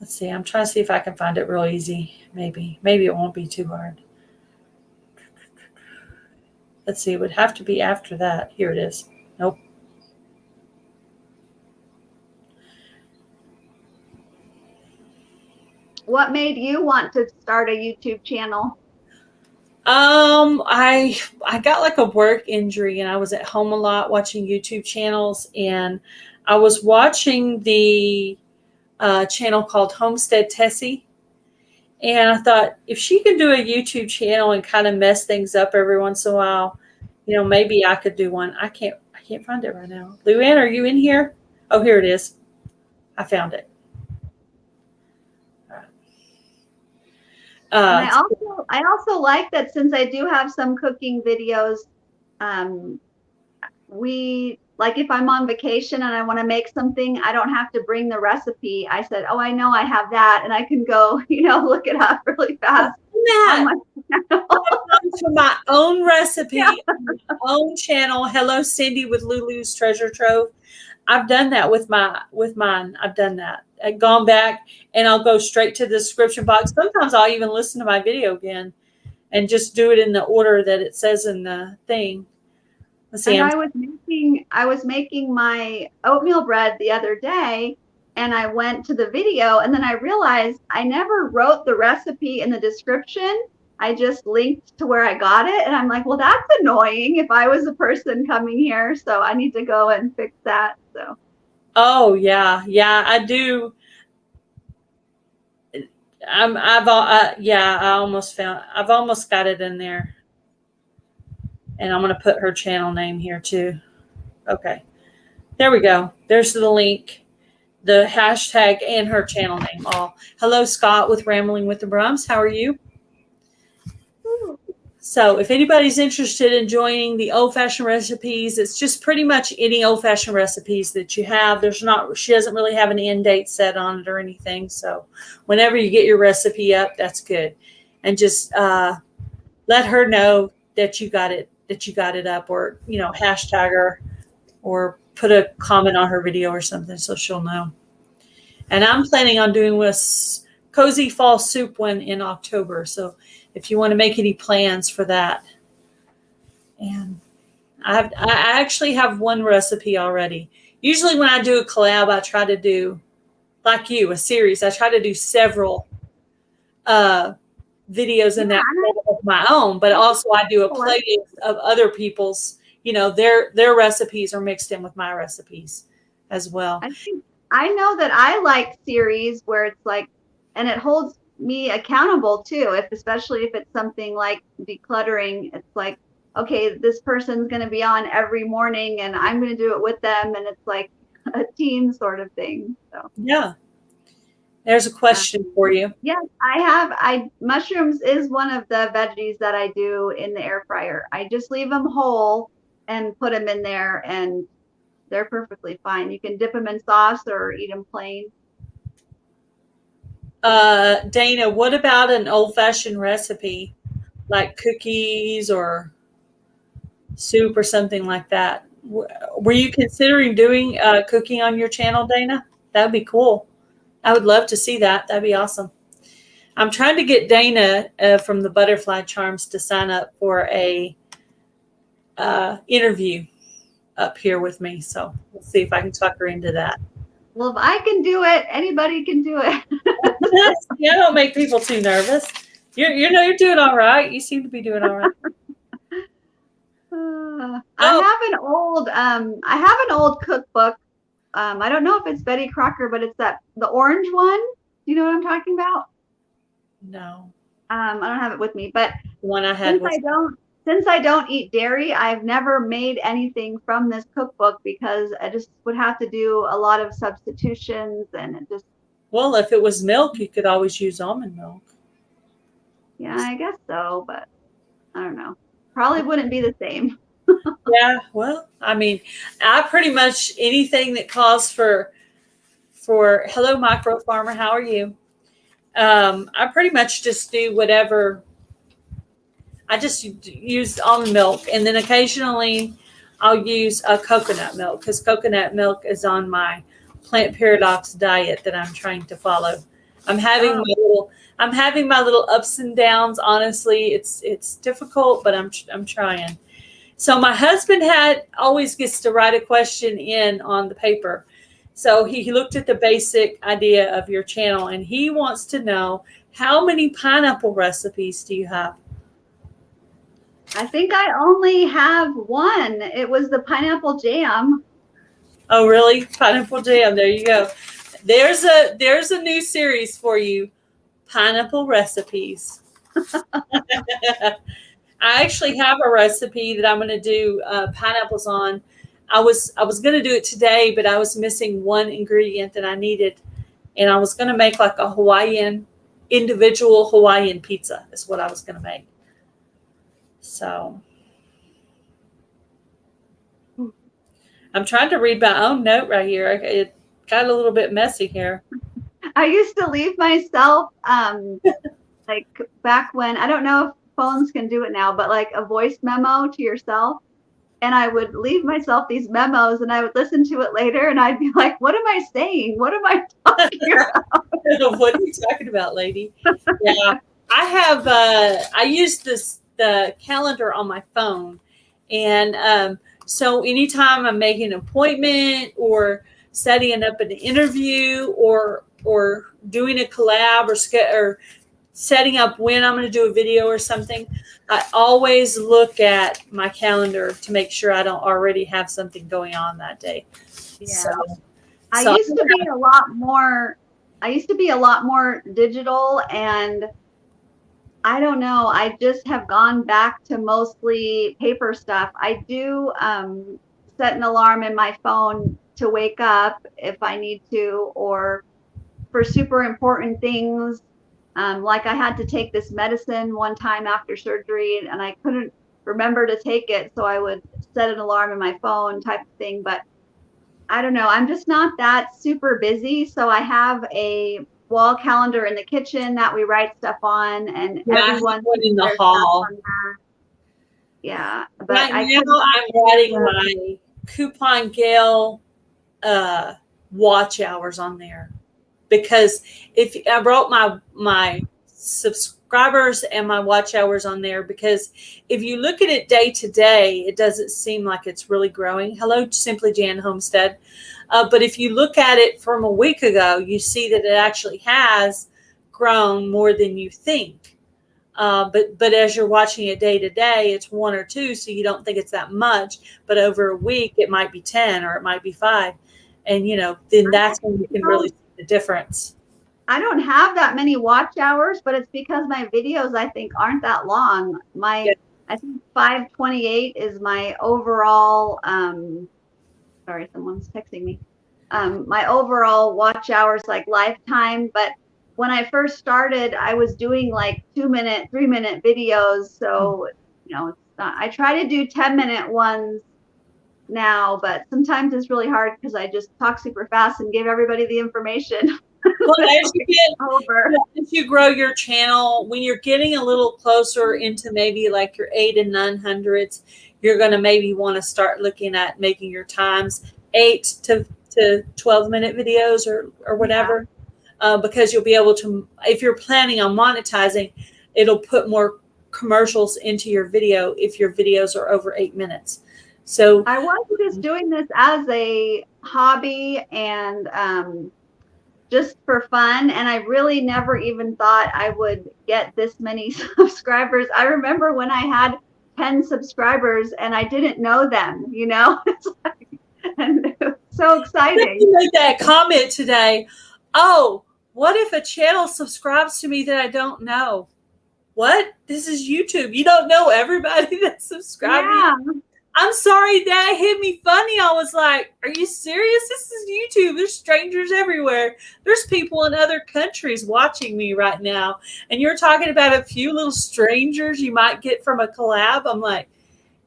Let's see. I'm trying to see if I can find it real easy. Maybe it won't be too hard. Let's see. It would have to be after that. Here it is. Nope. What made you want to start a YouTube channel? I got like a work injury and I was at home a lot watching YouTube channels, and I was watching the channel called Homestead Tessie. And I thought, if she can do a YouTube channel and kind of mess things up every once in a while, maybe I could do one. I can't find it right now. Luann, are you in here? Oh, here it is. I found it. And I also like that, since I do have some cooking videos, if I'm on vacation and I want to make something, I don't have to bring the recipe. I said, oh, I know I have that, and I can go, look it up really fast. For my own recipe, my own channel. Hello, Cindy with Lulu's Treasure Trove. I've done that with mine. I've done that. I've gone back and I'll go straight to the description box. Sometimes I'll even listen to my video again and just do it in the order that it says in the thing. Let's see. And I was making my oatmeal bread the other day, and I went to the video, and then I realized I never wrote the recipe in the description. I just linked to where I got it, and I'm like, well, that's annoying if I was a person coming here, so I need to go and fix that. So. Oh yeah, I do. I've almost got it in there, and I'm going to put her channel name here too. Okay, there we go. There's the link, the hashtag, and her channel name all. Hello, Scott with Rambling with the Brums. How are you? So if anybody's interested in joining the old-fashioned recipes, it's just pretty much any old-fashioned recipes that you have. She doesn't really have an end date set on it or anything. So whenever you get your recipe up, that's good. And just let her know that you got it up, or, hashtag her or put a comment on her video or something so she'll know. And I'm planning on doing this cozy fall soup one in October. So if you want to make any plans for that. And I actually have one recipe already. Usually when I do a collab, I try to do, like you, a series. I try to do several videos in that of my own, but also I do a playlist of other people's, their recipes are mixed in with my recipes as well. I know that I like series where it's like, and it holds me accountable too, especially if it's something like decluttering. It's like, okay, this person's going to be on every morning and I'm going to do it with them. And it's like a team sort of thing. So yeah. There's a question for you. Yes, mushrooms is one of the veggies that I do in the air fryer. I just leave them whole and put them in there and they're perfectly fine. You can dip them in sauce or eat them plain. Dana, what about an old-fashioned recipe like cookies or soup or something like that? Were you considering doing cooking on your channel, Dana? That'd be cool. I would love to see that. That'd be awesome. I'm trying to get Dana from the Butterfly Charms to sign up for a interview up here with me. So we'll see if I can talk her into that. Well, if I can do it, anybody can do it. Yeah, don't make people too nervous. You're doing all right. You seem to be doing all right. I have an old cookbook. I don't know if it's Betty Crocker, but it's the orange one. Do you know what I'm talking about? No. I don't have it with me, but the one I had since I don't eat dairy, I've never made anything from this cookbook because I just would have to do a lot of substitutions and it just. Well, if it was milk, you could always use almond milk. Yeah, I guess so, but I don't know. Probably wouldn't be the same. Yeah, well, I mean, I pretty much anything that calls for hello, micro farmer, how are you? I pretty much just do whatever. I just use almond milk, and then occasionally I'll use coconut milk because coconut milk is on my plant paradox diet that I'm trying to follow. I'm having my little ups and downs. Honestly, it's difficult, but I'm trying. So my husband always gets to write a question in on the paper. So he looked at the basic idea of your channel, and he wants to know how many pineapple recipes do you have? I think I only have one. It was the pineapple jam. Oh, really? Pineapple jam. There you go. There's a new series for you. Pineapple recipes. I actually have a recipe that I'm going to do pineapples on. I was going to do it today, but I was missing one ingredient that I needed, and I was going to make like a individual Hawaiian pizza is what I was going to make. So I'm trying to read my own note right here. It got a little bit messy here. I used to leave myself, like back when, I don't know if phones can do it now, but like a voice memo to yourself. And I would leave myself these memos and I would listen to it later and I'd be like, what am I saying? What am I talking about? What are you talking about, lady? Yeah, I use the calendar on my phone. And so anytime I'm making an appointment or setting up an interview or doing a collab or setting up when I'm going to do a video or something, I always look at my calendar to make sure I don't already have something going on that day. Yeah. I used to be a lot more digital, and I don't know, I just have gone back to mostly paper stuff. I do set an alarm in my phone to wake up if I need to, or for super important things. Like I had to take this medicine one time after surgery and I couldn't remember to take it. So I would set an alarm in my phone type of thing. But I don't know. I'm just not that super busy. So I have a wall calendar in the kitchen that we write stuff on, and everyone in the hall. Yeah. But right now I'm writing my coupon Gail watch hours on there. Because if I wrote my subscribers and my watch hours on there, because if you look at it day to day, it doesn't seem like it's really growing. Hello, Simply Jan Homestead. But if you look at it from a week ago, you see that it actually has grown more than you think. But as you're watching it day to day, it's 1 or 2, so you don't think it's that much. But over a week, it might be 10 or it might be 5, and then that's when you can really see the difference. I don't have that many watch hours, but it's because my videos, I think, aren't that long. I think 528 is my overall. Sorry, someone's texting me. My overall watch hours, like lifetime. But when I first started, I was doing like 2-minute, 3-minute videos. So, it's not, I try to do 10-minute ones now, but sometimes it's really hard because I just talk super fast and give everybody the information. Well, as you grow your channel, when you're getting a little closer into maybe like your 800s and 900s, you're going to maybe want to start looking at making your times 8 to 12-minute videos or whatever, because you'll be able to, if you're planning on monetizing, it'll put more commercials into your video if your videos are over 8 minutes. So I was just doing this as a hobby and just for fun, and I really never even thought I would get this many subscribers. I remember when I had 10 subscribers and I didn't know them, It's like, and it was so exciting. You made that comment today. Oh, what if a channel subscribes to me that I don't know? What? This is YouTube. You don't know everybody that's subscribing? Yeah. I'm sorry, that hit me funny. I was like, are you serious? This is YouTube. There's strangers everywhere. There's people in other countries watching me right now. And you're talking about a few little strangers you might get from a collab. I'm like,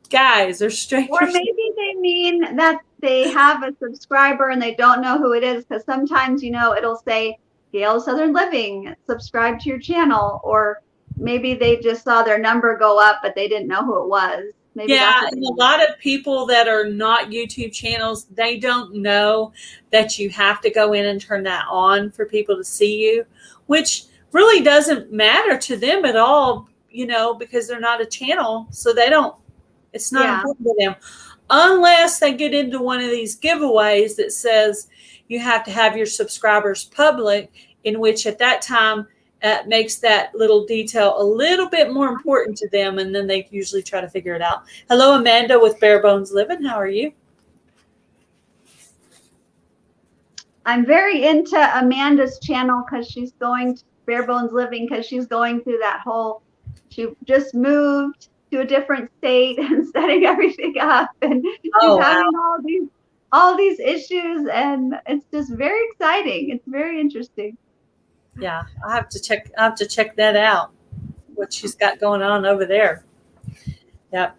guys, there's strangers. Or maybe they mean that they have a subscriber and they don't know who it is, because sometimes, it'll say, Gail Southern Living, subscribe to your channel. Or maybe they just saw their number go up, but they didn't know who it was. Maybe and a lot of people that are not YouTube channels, they don't know that you have to go in and turn that on for people to see you, which really doesn't matter to them at all, because they're not a channel. So it's not important to them unless they get into one of these giveaways that says you have to have your subscribers public, in which at that time, makes that little detail a little bit more important to them, and then they usually try to figure it out. Hello, Amanda with Bare Bones Living. How are you? I'm very into Amanda's channel because she's going to Bare Bones Living, because she's going through that whole, she just moved to a different state and setting everything up, and she's having all these issues, and it's just very exciting. It's very interesting. Yeah, I have to check that out, what she's got going on over there. Yep.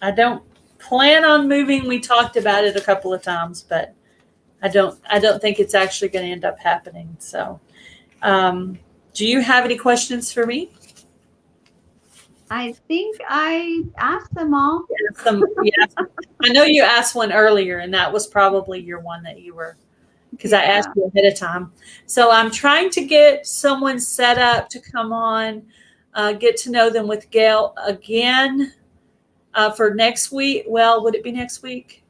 I don't plan on moving. We talked about it a couple of times, but I don't think it's actually going to end up happening. So, do you have any questions for me? I think I asked them all. Yes. I know you asked one earlier, and that was probably your one that you were, because I asked you ahead of time. So I'm trying to get someone set up to come on, get to know them with Gail again for next week. Well, would it be next week?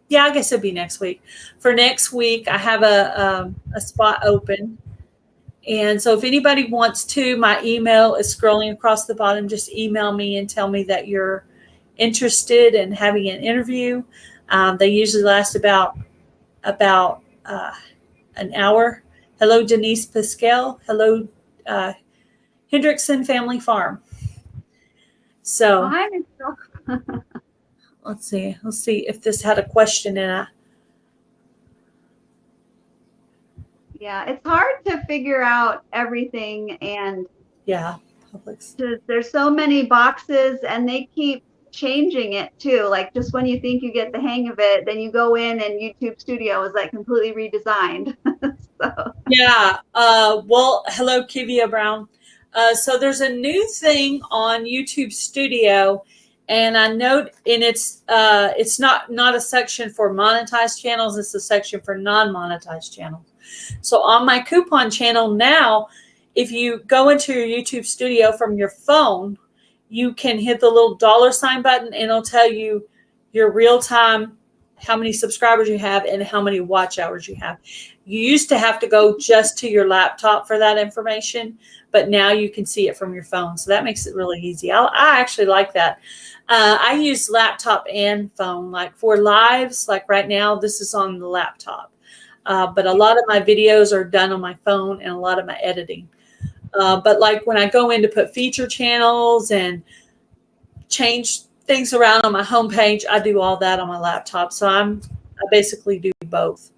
Yeah, I guess it'd be next week. For next week, I have a spot open. And so if anybody wants to, my email is scrolling across the bottom. Just email me and tell me that you're interested in having an interview. They usually last about an hour. Hello, Denise Pascal. Hello, Hendrickson Family Farm. So let's see if this had a question in it. Yeah, it's hard to figure out everything, and there's so many boxes, and they keep changing it too. Like, just when you think you get the hang of it, then you go in and YouTube Studio is like completely redesigned. Well, hello, Kivia Brown. So there's a new thing on YouTube Studio, and I note it's not a section for monetized channels. It's a section for non-monetized channels. So on my coupon channel now, if you go into your YouTube Studio from your phone, you can hit the little $sign button, and it'll tell you your real-time how many subscribers you have and how many watch hours you have. You used to have to go just to your laptop for that information, but now you can see it from your phone. So that makes it really easy. I actually like that. I use laptop and phone, like for lives, like right now, this is on the laptop. But a lot of my videos are done on my phone and a lot of my editing. But like when I go in to put feature channels and change things around on my homepage, I do all that on my laptop. So I basically do both.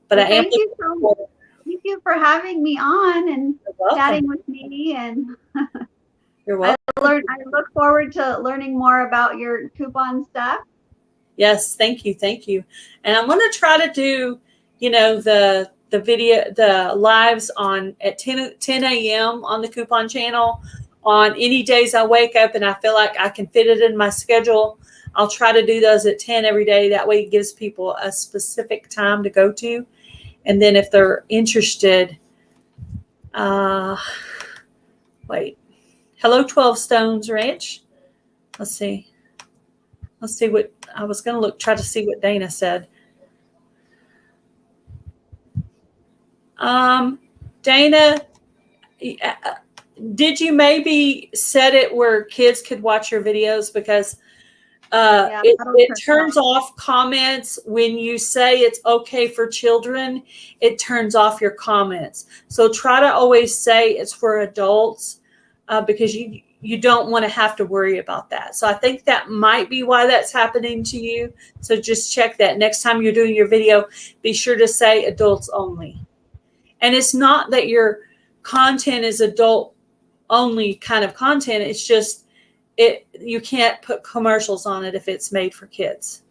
But well, thank you so much. Thank you for having me on and chatting with me. And you're welcome. I look forward to learning more about your coupon stuff. Yes, thank you, And I'm going to try to do, the video, the lives at 10 a.m. on the coupon channel. On any days I wake up and I feel like I can fit it in my schedule, I'll try to do those at 10 every day. That way it gives people a specific time to go to. And then if they're interested, Hello 12 Stones Ranch. Let's see what I was going to try to see what Dana said. Dana, did you maybe set it where kids could watch your videos? Because it turns off comments when you say it's okay for children. It turns off your comments. So try to always say it's for adults, because you don't want to have to worry about that. So I think that might be why that's happening to you. So just check that next time you're doing your video. Be sure to say adults only. And it's not that your content is adult only kind of content. It's just you can't put commercials on it if it's made for kids.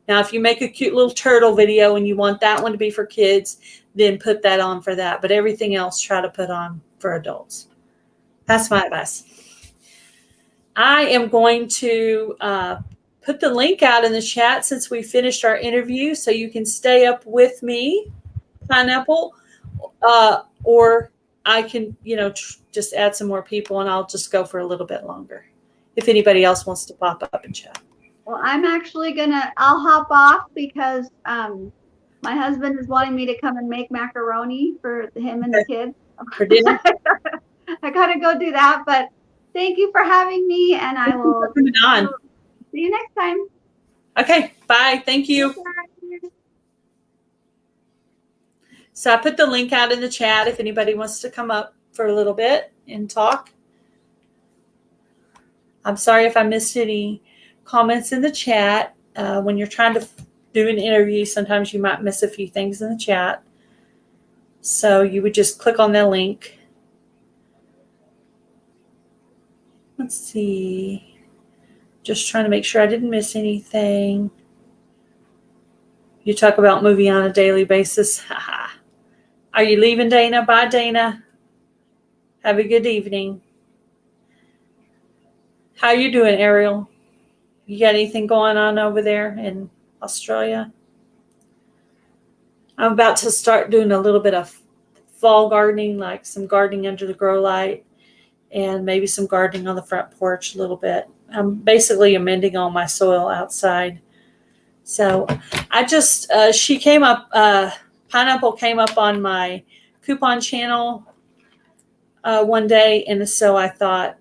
Now, if you make a cute little turtle video and you want that one to be for kids, then put that on for that. But everything else, try to put on for adults. That's my advice. I am going to put the link out in the chat since we finished our interview, so you can stay up with me, Pineapple, or I can, just add some more people and I'll just go for a little bit longer if anybody else wants to pop up and chat. Well, I'm actually I'll hop off because my husband is wanting me to come and make macaroni for him and the kids. For dinner? I gotta go do that, but thank you for having me, and I will see you next time. Okay, bye. Thank you. So I put the link out in the chat if anybody wants to come up for a little bit and talk. I'm sorry if I missed any comments in the chat. When you're trying to do an interview, sometimes you might miss a few things in the chat. So you would just click on the link. Let's see. Just trying to make sure I didn't miss anything. You talk about movie on a daily basis. Are you leaving, Dana? Bye, Dana. Have a good evening. How you doing, Ariel? You got anything going on over there in Australia? I'm about to start doing a little bit of fall gardening, like some gardening under the grow light and maybe some gardening on the front porch a little bit. I'm basically amending all my soil outside. So I just, she came up, Pineapple came up on my coupon channel one day, and so I thought,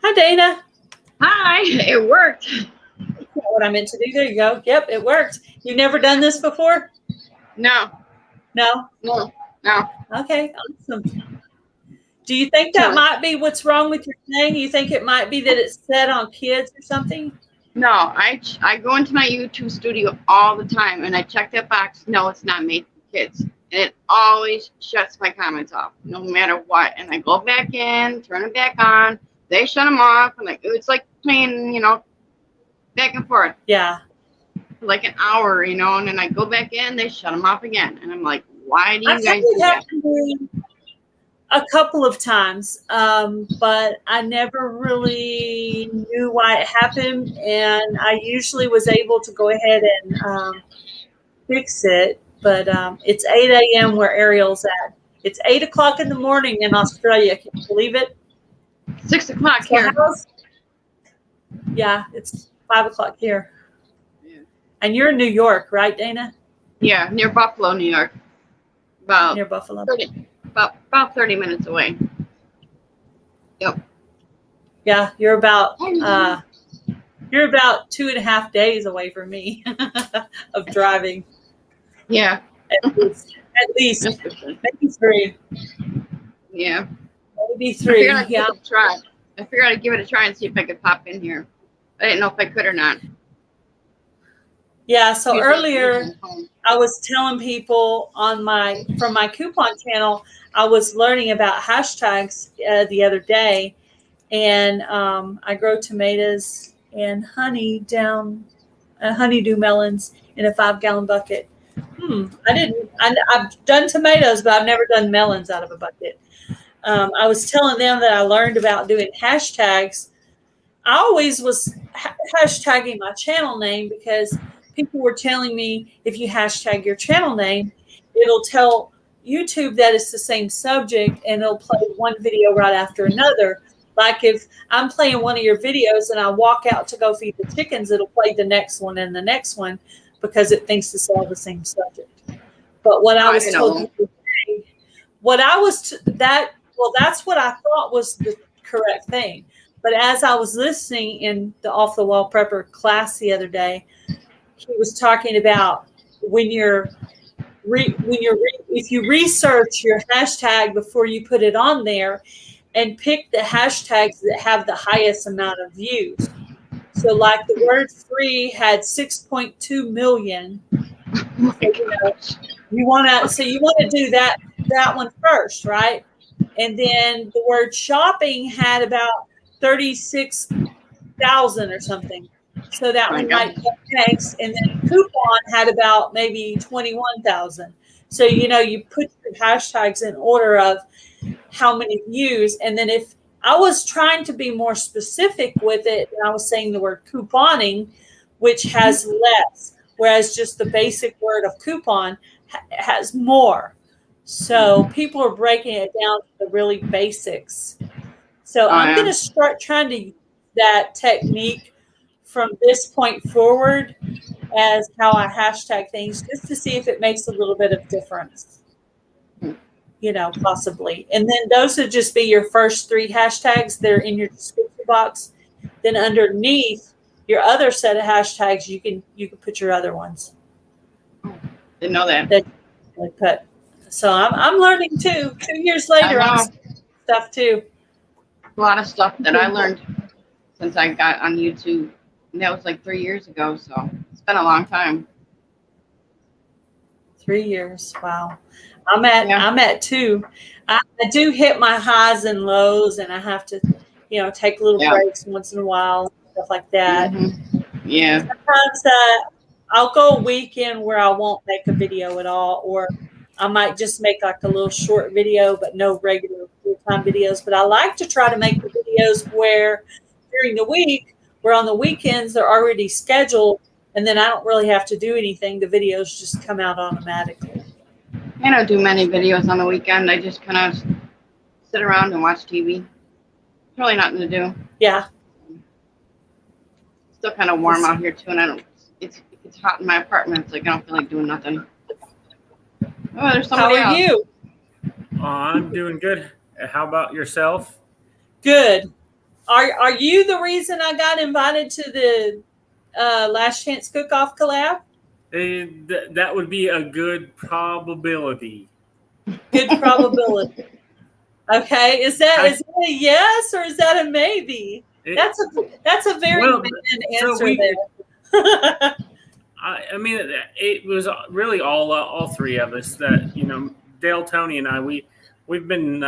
hi, Dana. Hi, it worked. That's what I meant to do. There you go. Yep, it worked. You've never done this before? No. No? No. Okay, awesome. Do you think that might be what's wrong with your thing? You think it might be that it's set on kids or something? No, I go into my YouTube studio all the time and I check that box. No, it's not made for kids. And it always shuts my comments off, no matter what. And I go back in, turn it back on. They shut them off. And it's like playing, back and forth. Yeah. For like an hour, and then I go back in, they shut them off again. And I'm like, why do you guys do that? A couple of times, but I never really knew why it happened, and I usually was able to go ahead and fix it, but it's 8 a.m. where Ariel's at. It's 8 o'clock in the morning in Australia. Can you believe it? 6 o'clock So here. Yeah, it's 5 o'clock here. Yeah. And you're in New York, right, Dana? Yeah, near Buffalo, New York. About Near Buffalo. 30 minutes away. Yep. Yeah, you're about 2.5 days away from me of driving. Yeah. At least That's for sure. maybe 3. Yeah. Maybe 3. I figured I'd give it a try and see if I could pop in here. I didn't know if I could or not. Yeah, so earlier Phone. I was telling people from my coupon channel, I was learning about hashtags the other day, and I grow tomatoes and honeydew melons in a 5-gallon bucket. I've done tomatoes, but I've never done melons out of a bucket. I was telling them that I learned about doing hashtags. I always was hashtagging my channel name because people were telling me if you hashtag your channel name, it'll tell YouTube that it's the same subject and it'll play one video right after another. Like if I'm playing one of your videos and I walk out to go feed the chickens, it'll play the next one and the next one because it thinks it's all the same subject. But what I was told today, that's what I thought was the correct thing. But as I was listening in the Off the Wall Prepper class the other day, he was talking about if you research your hashtag before you put it on there, and pick the hashtags that have the highest amount of views. So, like the word "free" had 6.2 million. You want to do that one first, right? And then the word "shopping" had about 36,000 or something. So that one might go next. And then coupon had about maybe 21,000. So, you put your hashtags in order of how many views. And then if I was trying to be more specific with it, and I was saying the word couponing, which has less, whereas just the basic word of coupon has more. So people are breaking it down to the really basics. So I'm going to start trying to use that technique from this point forward as how I hashtag things, just to see if it makes a little bit of difference, possibly. And then those would just be your first 3 hashtags. They're in your description box. Then underneath your other set of hashtags, you can put your other ones. Didn't know that. So I'm learning too. 2 years later, I'm stuff too. A lot of stuff that I learned since I got on YouTube. And that was like 3 years ago, so it's been a long time. 3 years. Wow. I'm at 2. I do hit my highs and lows, and I have to, take little breaks once in a while, stuff like that. Mm-hmm. Yeah. Sometimes I'll go a weekend where I won't make a video at all, or I might just make like a little short video, but no regular full-time videos. But I like to try to make the videos where during the week, where on the weekends they're already scheduled, and then I don't really have to do anything. The videos just come out automatically. I don't do many videos on the weekend. I just kind of sit around and watch TV. It's really nothing to do. Yeah. It's still kind of warm out here too, and it's hot in my apartment. It's like I don't feel like doing nothing. Oh, there's somebody else. How are you? I'm doing good. How about yourself? Good. Are you the reason I got invited to the Last Chance Cook-Off collab? That would be a good probability. Good probability. Okay. Is that a yes or is that a maybe? That's a very good answer there. I mean, it was really all 3 of us that, Dale, Tony, and I, we've been,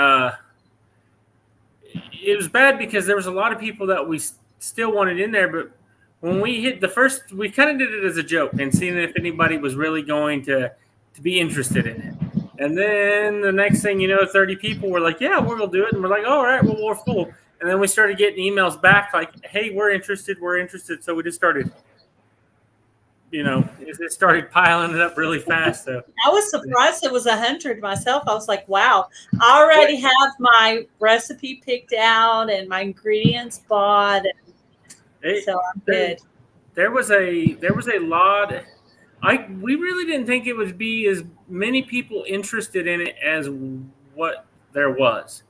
it was bad because there was a lot of people that we still wanted in there, but when we hit the first, we kind of did it as a joke and seeing if anybody was really going to be interested in it. And then the next thing 30 people were like, yeah, we're going to do it. And we're like, all right, well, we're full. And then we started getting emails back like, hey, we're interested. So we just started, it started piling it up really fast. So I was surprised it was 100 myself. I was like, wow, I already have my recipe picked out and my ingredients bought. So I'm good. There was a lot. We really didn't think it would be as many people interested in it as what there was.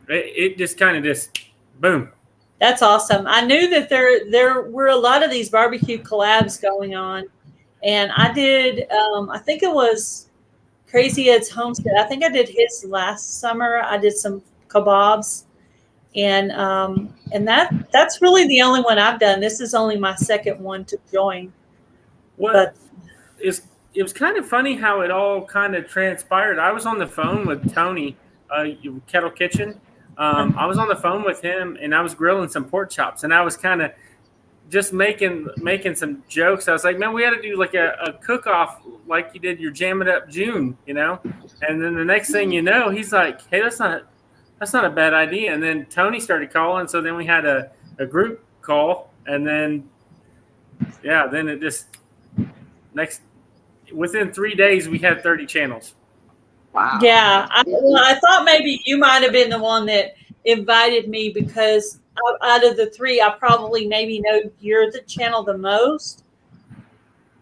It just kind of just boom. That's awesome. I knew that there were a lot of these barbecue collabs going on, and I did. I think it was Crazy Ed's Homestead. I think I did his last summer. I did some kebabs, and that's really the only one I've done. This is only my second one to join. It was kind of funny how it all kind of transpired. I was on the phone with Tony, Kettle Kitchen. I was on the phone with him, and I was grilling some pork chops, and I was kind of just making some jokes. I was like, man, we had to do like a cook-off like you did your Jam It Up June, you know? And then the next thing you know, he's like, hey, that's not a bad idea. And then Tony started calling, so then we had a group call, and then then it just within 3 days we had 30 channels. Wow. Yeah, I thought maybe you might have been the one that invited me, because out of the three, I probably maybe know you're the channel the most.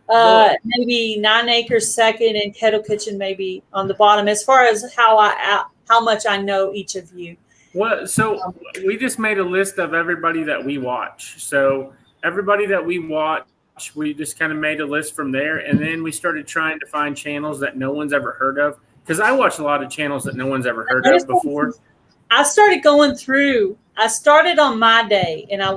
Maybe 9 Acres second, and Kettle Kitchen maybe on the bottom, as far as how much I know each of you. Well, so we just made a list of everybody that we watch. So everybody that we watch, we just kind of made a list from there, and then we started trying to find channels that no one's ever heard of. Because I watch a lot of channels that no one's ever heard of before. I started going through. I started on My Day, and I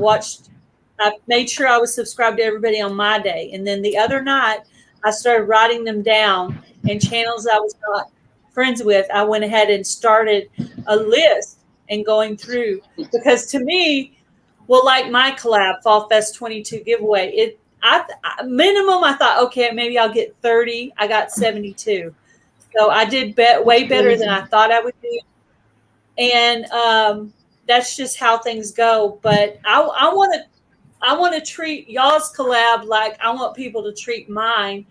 made sure I was subscribed to everybody on My Day. And then the other night, I started writing them down, and channels I was not friends with, I went ahead and started a list and going through. Because to me, well, like my collab, Fall Fest 22 giveaway, minimum, I thought, okay, maybe I'll get 30. I got 72. So I did way better than I thought I would do. And that's just how things go. But I want to treat y'all's collab like I want people to treat mine,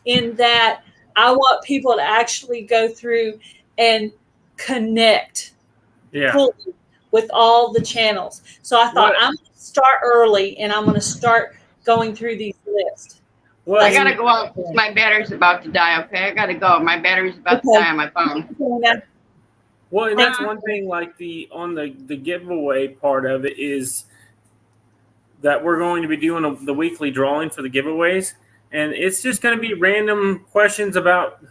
in that I want people to actually go through and connect fully with all the channels. So I thought, I'm going to start early, and I'm going to start going through these lists. Well, I gotta go out. My battery's about to die. Okay, I gotta go. My battery's about to die on my phone. Well, and that's one thing. Like on the giveaway part of it is that we're going to be doing the weekly drawing for the giveaways, and it's just going to be random questions about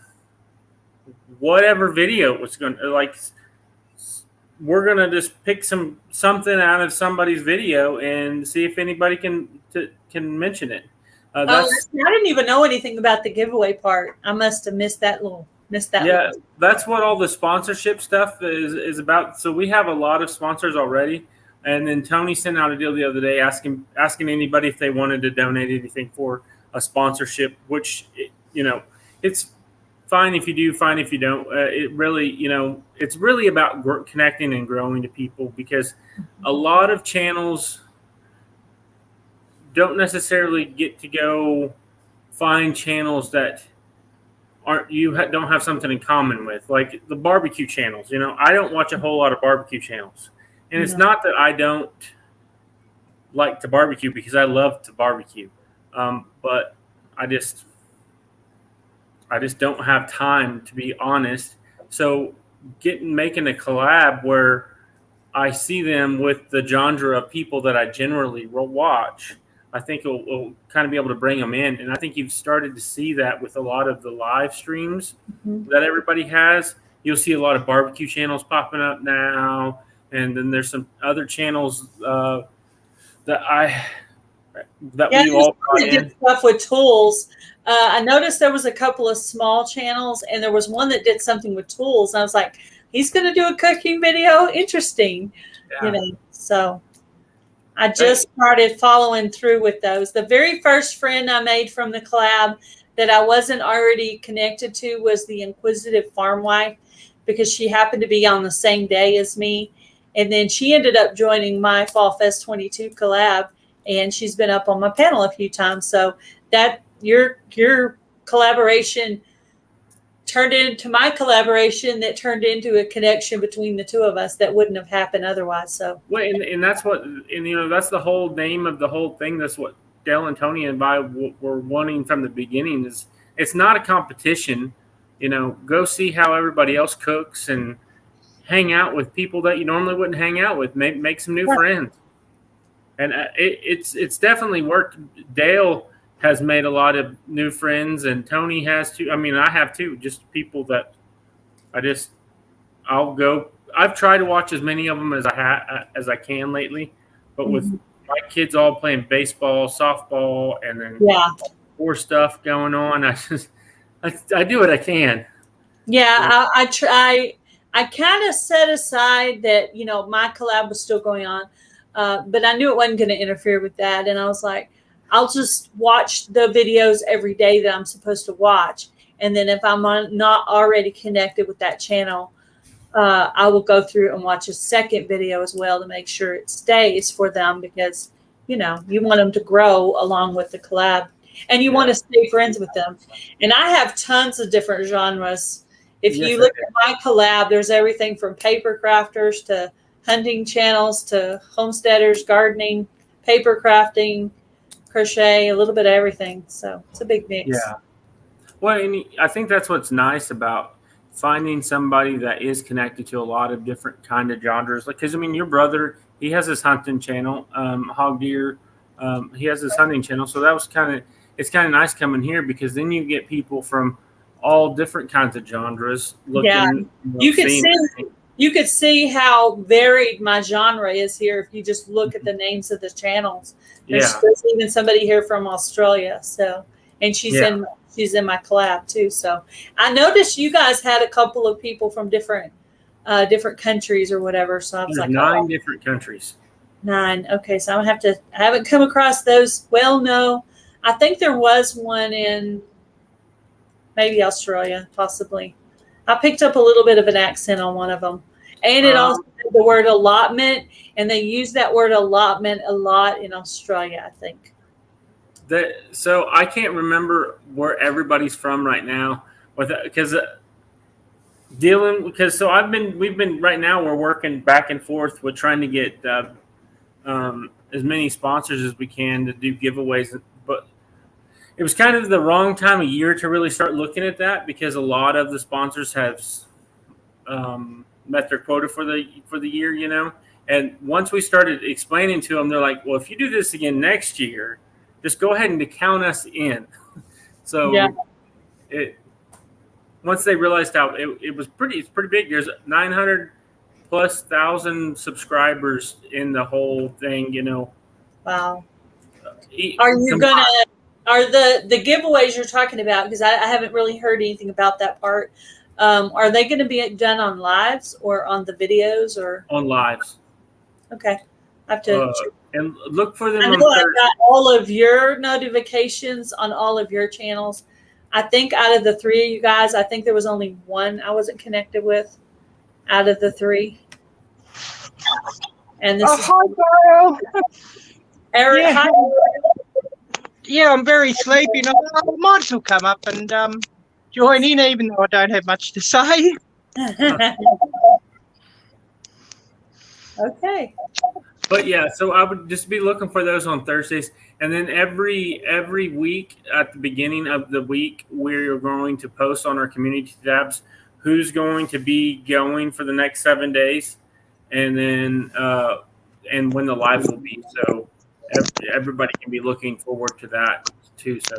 whatever video was going to like. We're going to just pick something out of somebody's video and see if anybody can mention it. I didn't even know anything about the giveaway part. I must have missed that. Yeah, that's what all the sponsorship stuff is about. So we have a lot of sponsors already, and then Tony sent out a deal the other day asking anybody if they wanted to donate anything for a sponsorship. Which it's fine if you do, fine if you don't. It really, it's really about connecting and growing to people, because a lot of channels don't necessarily get to go find channels that don't have something in common with, like the barbecue channels. I don't watch a whole lot of barbecue channels, and it's not that I don't like to barbecue, because I love to barbecue, but I just don't have time, to be honest. So making a collab where I see them with the genre of people that I generally will watch, I think it'll kind of be able to bring them in. And I think you've started to see that with a lot of the live streams that everybody has. You'll see a lot of barbecue channels popping up now. And then there's some other channels that we all did stuff with tools. I noticed there was a couple of small channels, and there was one that did something with tools. And I was like, he's going to do a cooking video? Interesting. So I just started following through with those. The very first friend I made from the collab that I wasn't already connected to was the Inquisitive Farm Wife, because she happened to be on the same day as me. And then she ended up joining my Fall Fest 22 collab, and she's been up on my panel a few times. So that your collaboration turned into my collaboration that turned into a connection between the two of us that wouldn't have happened otherwise. So, well, and that's what, and that's the whole name of the whole thing. That's what Gail and Tony and I were wanting from the beginning. Is it's not a competition. Go see how everybody else cooks and hang out with people that you normally wouldn't hang out with. Make some new friends. And it's definitely worked. Dale has made a lot of new friends, and Tony has too. I mean, I have too. Just people that I'll go. I've tried to watch as many of them as I can lately, but with my kids all playing baseball, softball, and then more stuff going on, I do what I can. Yeah, I try. I kind of set aside that my collab was still going on. But I knew it wasn't going to interfere with that. And I was like, I'll just watch the videos every day that I'm supposed to watch. And then if I'm not already connected with that channel, I will go through and watch a second video as well to make sure it stays for them, because, you want them to grow along with the collab and you want to stay friends with them. And I have tons of different genres. If you look at my collab, there's everything from paper crafters to hunting channels to homesteaders, gardening, paper crafting, crochet, a little bit of everything. So it's a big mix. Yeah. Well, and I think that's what's nice about finding somebody that is connected to a lot of different kind of genres. Because your brother, he has his hunting channel, Hog Deer. He has his hunting channel. So that was it's kind of nice coming here, because then you get people from all different kinds of genres looking. Yeah. You could see how varied my genre is here if you just look at the names of the channels. There's even somebody here from Australia, and she's in my collab too. So I noticed you guys had a couple of people from different countries or whatever. So I was like, 9 different countries. 9. Okay, so I haven't come across those. Well, no, I think there was one in maybe Australia, possibly. I picked up a little bit of an accent on one of them. And it also had the word allotment, and they use that word allotment a lot in Australia, I think. So I can't remember where everybody's from right now, because we've been right now, we're working back and forth with trying to get as many sponsors as we can to do giveaways, but it was kind of the wrong time of year to really start looking at that, because a lot of the sponsors have met their quota for the year, And once we started explaining to them, they're like, well, if you do this again next year, just go ahead and count us in. So once they realized how it's pretty big. There's 900,000+ subscribers in the whole thing, Wow. Are the giveaways you're talking about, because I haven't really heard anything about that part, are they going to be done on lives or on the videos or on lives? Okay, I have to and look for them. I know I got all of your notifications on all of your channels. I think out of the 3 of you guys, I think there was only one I wasn't connected with out of the 3. And this is hi, Gail. Eric. Yeah. Hi. Yeah, I'm very sleepy. I might as well come up and join in, even though I don't have much to say. Okay. But so I would just be looking for those on Thursdays, and then every week at the beginning of the week, we're going to post on our community tabs who's going to be going for the next 7 days, and then and when the lives will be. So everybody can be looking forward to that too. So.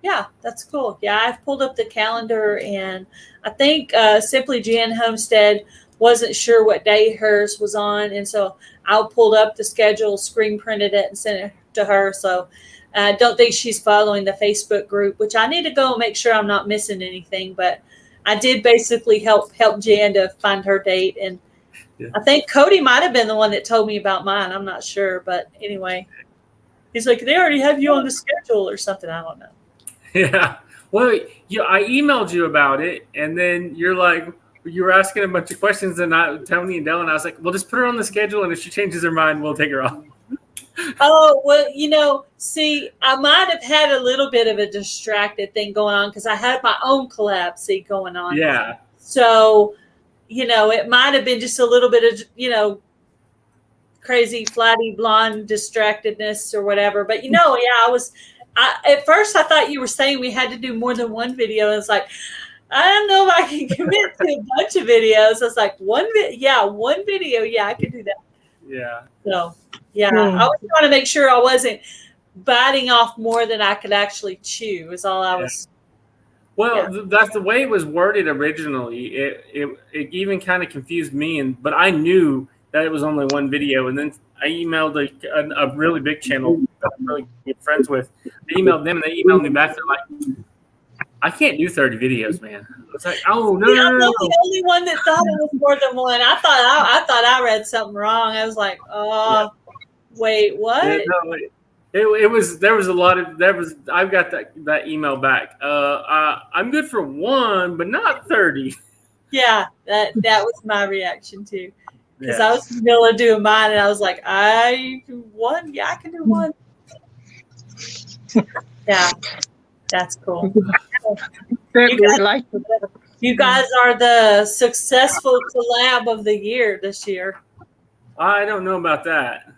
Yeah, that's cool. Yeah, I've pulled up the calendar, and I think Simply Jen Homestead wasn't sure what day hers was on, and so I pulled up the schedule, screen printed it, and sent it to her. So I don't think she's following the Facebook group, which I need to go and make sure I'm not missing anything. But I did basically help Jan to find her date, and I think Cody might have been the one that told me about mine. I'm not sure, but anyway, he's like, they already have you on the schedule or something. I don't know. Yeah. Well, I emailed you about it, and then you're like, you were asking a bunch of questions, and Tony and Dylan, I was like, well, just put her on the schedule, and if she changes her mind, we'll take her off. Oh, well, see, I might have had a little bit of a distracted thing going on because I had my own collab going on. Yeah. So, it might have been just a little bit of, crazy, flatty, blonde distractedness or whatever. But, at first I thought you were saying we had to do more than one video. And it's like, I don't know if I can commit to a bunch of videos. I was like, one video. Yeah, I could do that. Yeah. So, yeah, I was trying to make sure I wasn't biting off more than I could actually chew is all I was. Well, that's the way it was worded originally. It even kind of confused me, but I knew that it was only one video. And then I emailed a really big channel that I'm really good friends with. I emailed them, and they emailed me back. They're like, I can't do 30 videos, man. It's like, oh no, I'm the only one that thought it was more than one. I thought I read something wrong. I was like, oh, wait, what? Yeah, no, I've got that email back. I'm good for one, but not 30. Yeah, that was my reaction too. Because I was in the middle of doing mine, and I was like, I can do one. Yeah, that's cool. You guys are the successful collab of the year this year. I don't know about that.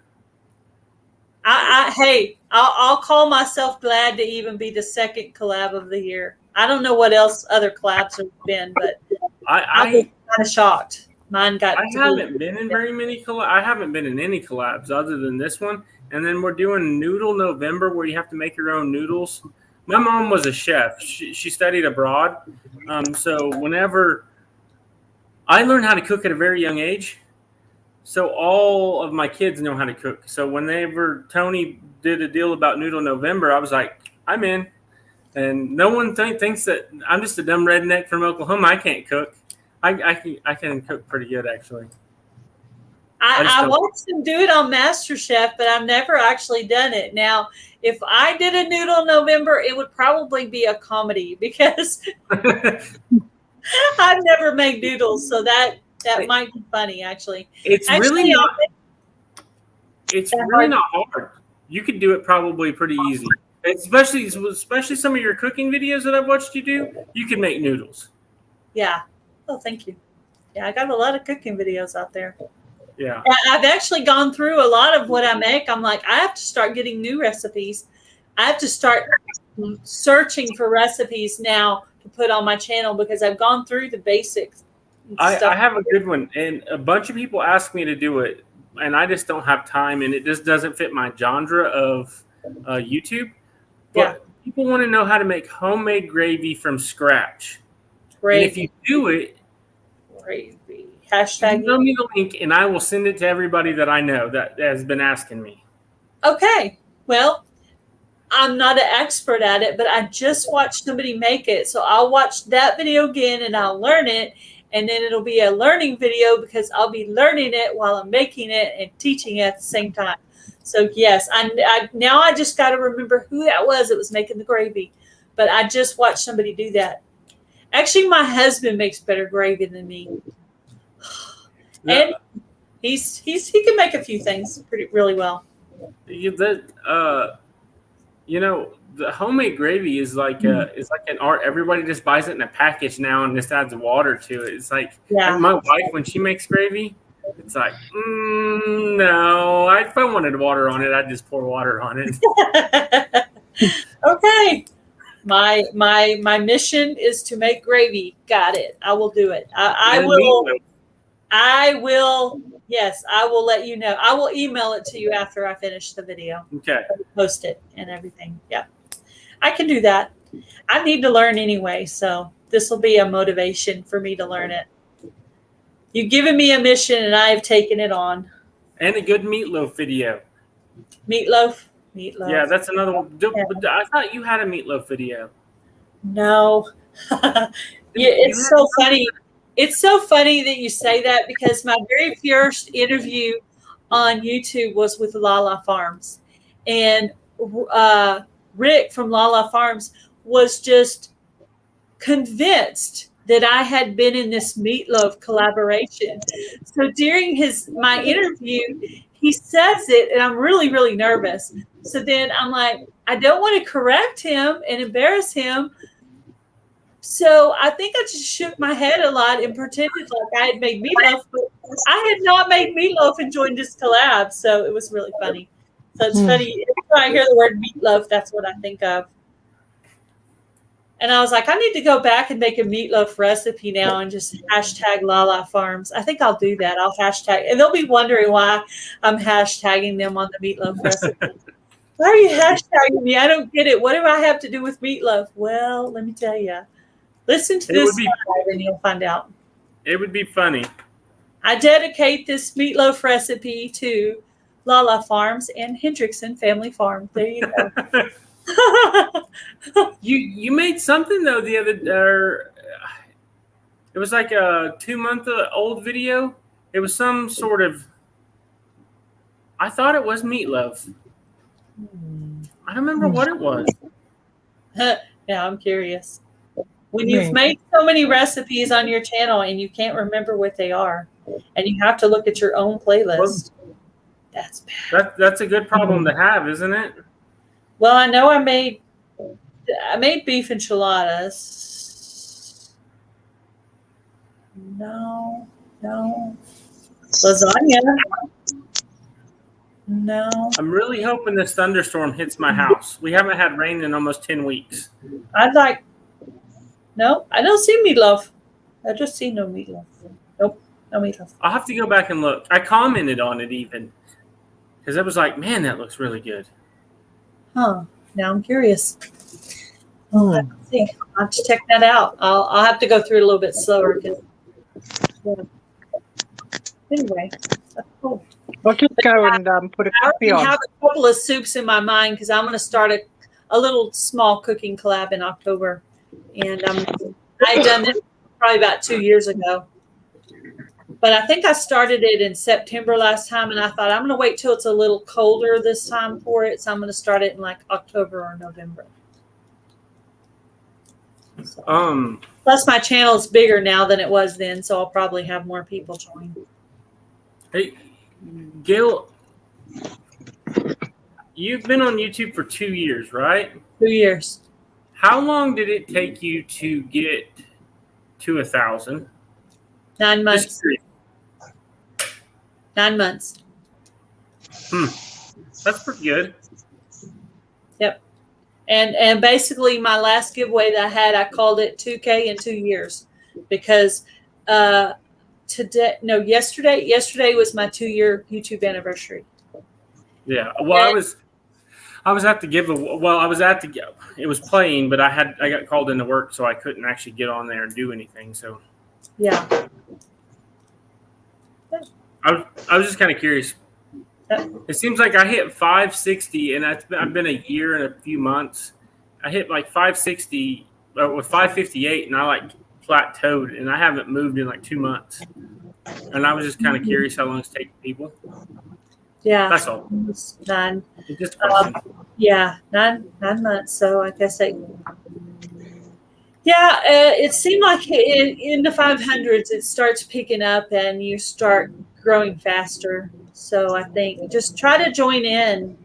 I'll call myself glad to even be the second collab of the year. I don't know what else other collabs have been, but I was kind of shocked. Mine got. I haven't been in very many collabs. I haven't been in any collabs other than this one. And then we're doing Noodle November, where you have to make your own noodles. My mom was a chef. She studied abroad. So whenever I learned how to cook at a very young age, so all of my kids know how to cook. So whenever Tony did a deal about Noodle November, I was like, I'm in. And no one thinks that I'm just a dumb redneck from Oklahoma. I can't cook. I can cook pretty good, actually. I watched them do it on MasterChef, but I've never actually done it. Now, if I did a Noodle November, it would probably be a comedy because I've never made noodles, so that might be funny, actually. It's really not hard. You could do it probably pretty easy. Especially some of your cooking videos that I've watched you do, you can make noodles. Yeah. Oh, thank you. Yeah, I got a lot of cooking videos out there. Yeah. I've actually gone through a lot of what I make. I'm like, I have to start getting new recipes. I have to start searching for recipes now to put on my channel because I've gone through the basics. I have a good one, and a bunch of people ask me to do it, and I just don't have time, and it just doesn't fit my genre of YouTube. But people want to know how to make homemade gravy from scratch. Gravy. And if you do it, gravy. Hashtag. Send me the link, and I will send it to everybody that I know that has been asking me. Okay. Well, I'm not an expert at it, but I just watched somebody make it. So I'll watch that video again, and I'll learn it. And then it'll be a learning video because I'll be learning it while I'm making it and teaching it at the same time. So, yes, I just got to remember who that was that was making the gravy. But I just watched somebody do that. Actually, my husband makes better gravy than me. And he can make a few things really well. The homemade gravy is like an art. Everybody just buys it in a package now and just adds water to it. It's like my wife, when she makes gravy, it's like, no. If I wanted water on it, I'd just pour water on it. Okay. My mission is to make gravy. Got it. I will do it. I will. Yes, I will let you know. I will email it to you after I finish the video. Okay. Post it and everything. Yeah. I can do that. I need to learn anyway, so this will be a motivation for me to learn it. You've given me a mission, and I have taken it on. And a good meatloaf video. Meatloaf? Yeah, that's another one. Yeah. I thought you had a meatloaf video. No. It's so funny. It's so funny that you say that because my very first interview on YouTube was with Lala Farms. And Rick from Lala Farms was just convinced that I had been in this meatloaf collaboration. So during my interview, he says it, and I'm really, really nervous. So then I'm like, I don't want to correct him and embarrass him. So I think I just shook my head a lot and pretended like I had made meatloaf, but I had not made meatloaf and joined this collab. So it was really funny. So it's funny. Every time I hear the word meatloaf, that's what I think of. And I was like, I need to go back and make a meatloaf recipe now and just hashtag Lala Farms. I think I'll do that. I'll hashtag, and they'll be wondering why I'm hashtagging them on the meatloaf recipe. Why are you hashtagging me? I don't get it. What do I have to do with meatloaf? Well, let me tell you. Listen to this live and you'll find out. It would be funny. I dedicate this meatloaf recipe to Lala Farms and Hendrickson Family Farm. There you go. You made something though the other. It was like a 2-month old video. It was some sort of. I thought it was meatloaf. I don't remember what it was. Yeah, I'm curious. When you've made so many recipes on your channel and you can't remember what they are, and you have to look at your own playlist, that's bad. That's a good problem to have, isn't it? Well, I know I made beef enchiladas. No. Lasagna. No. I'm really hoping this thunderstorm hits my house. We haven't had rain in almost 10 weeks. No, I don't see meatloaf. I just see no meatloaf. Nope, no meatloaf. I'll have to go back and look. I commented on it even. Because I was like, man, that looks really good. Huh. Now I'm curious. Let's see. I'll have to check that out. I'll have to go through it a little bit slower. Anyway, that's cool. I'll just go and put a copy on. I have a couple of soups in my mind because I'm going to start a little small cooking collab in October. And I had done this probably about 2 years ago. But I think I started it in September last time, and I thought I'm going to wait till it's a little colder this time for it. So I'm going to start it in like October or November. So, plus, my channel is bigger now than it was then, so I'll probably have more people join. Hey, Gail, you've been on YouTube for 2 years, right? 2 years. How long did it take you to get to 1,000? 9 months. 9 months. That's pretty good. Yep. And basically my last giveaway that I had, I called it 2K in 2 years because yesterday was my 2-year YouTube anniversary. Yeah. Well, I was at the it was playing, but I got called into work, so I couldn't actually get on there and do anything. So yeah. I was just kind of curious. It seems like I hit 560, and I've been a year and a few months. I hit like 560 with 558, and I like plateaued, and I haven't moved in like 2 months. And I was just kind of curious how long it's taking people. Yeah, that's all. It's 9. It's just a question. Yeah, 9 months. So I guess it seemed like in the 500s it starts picking up and you start growing faster. So I think just try to join in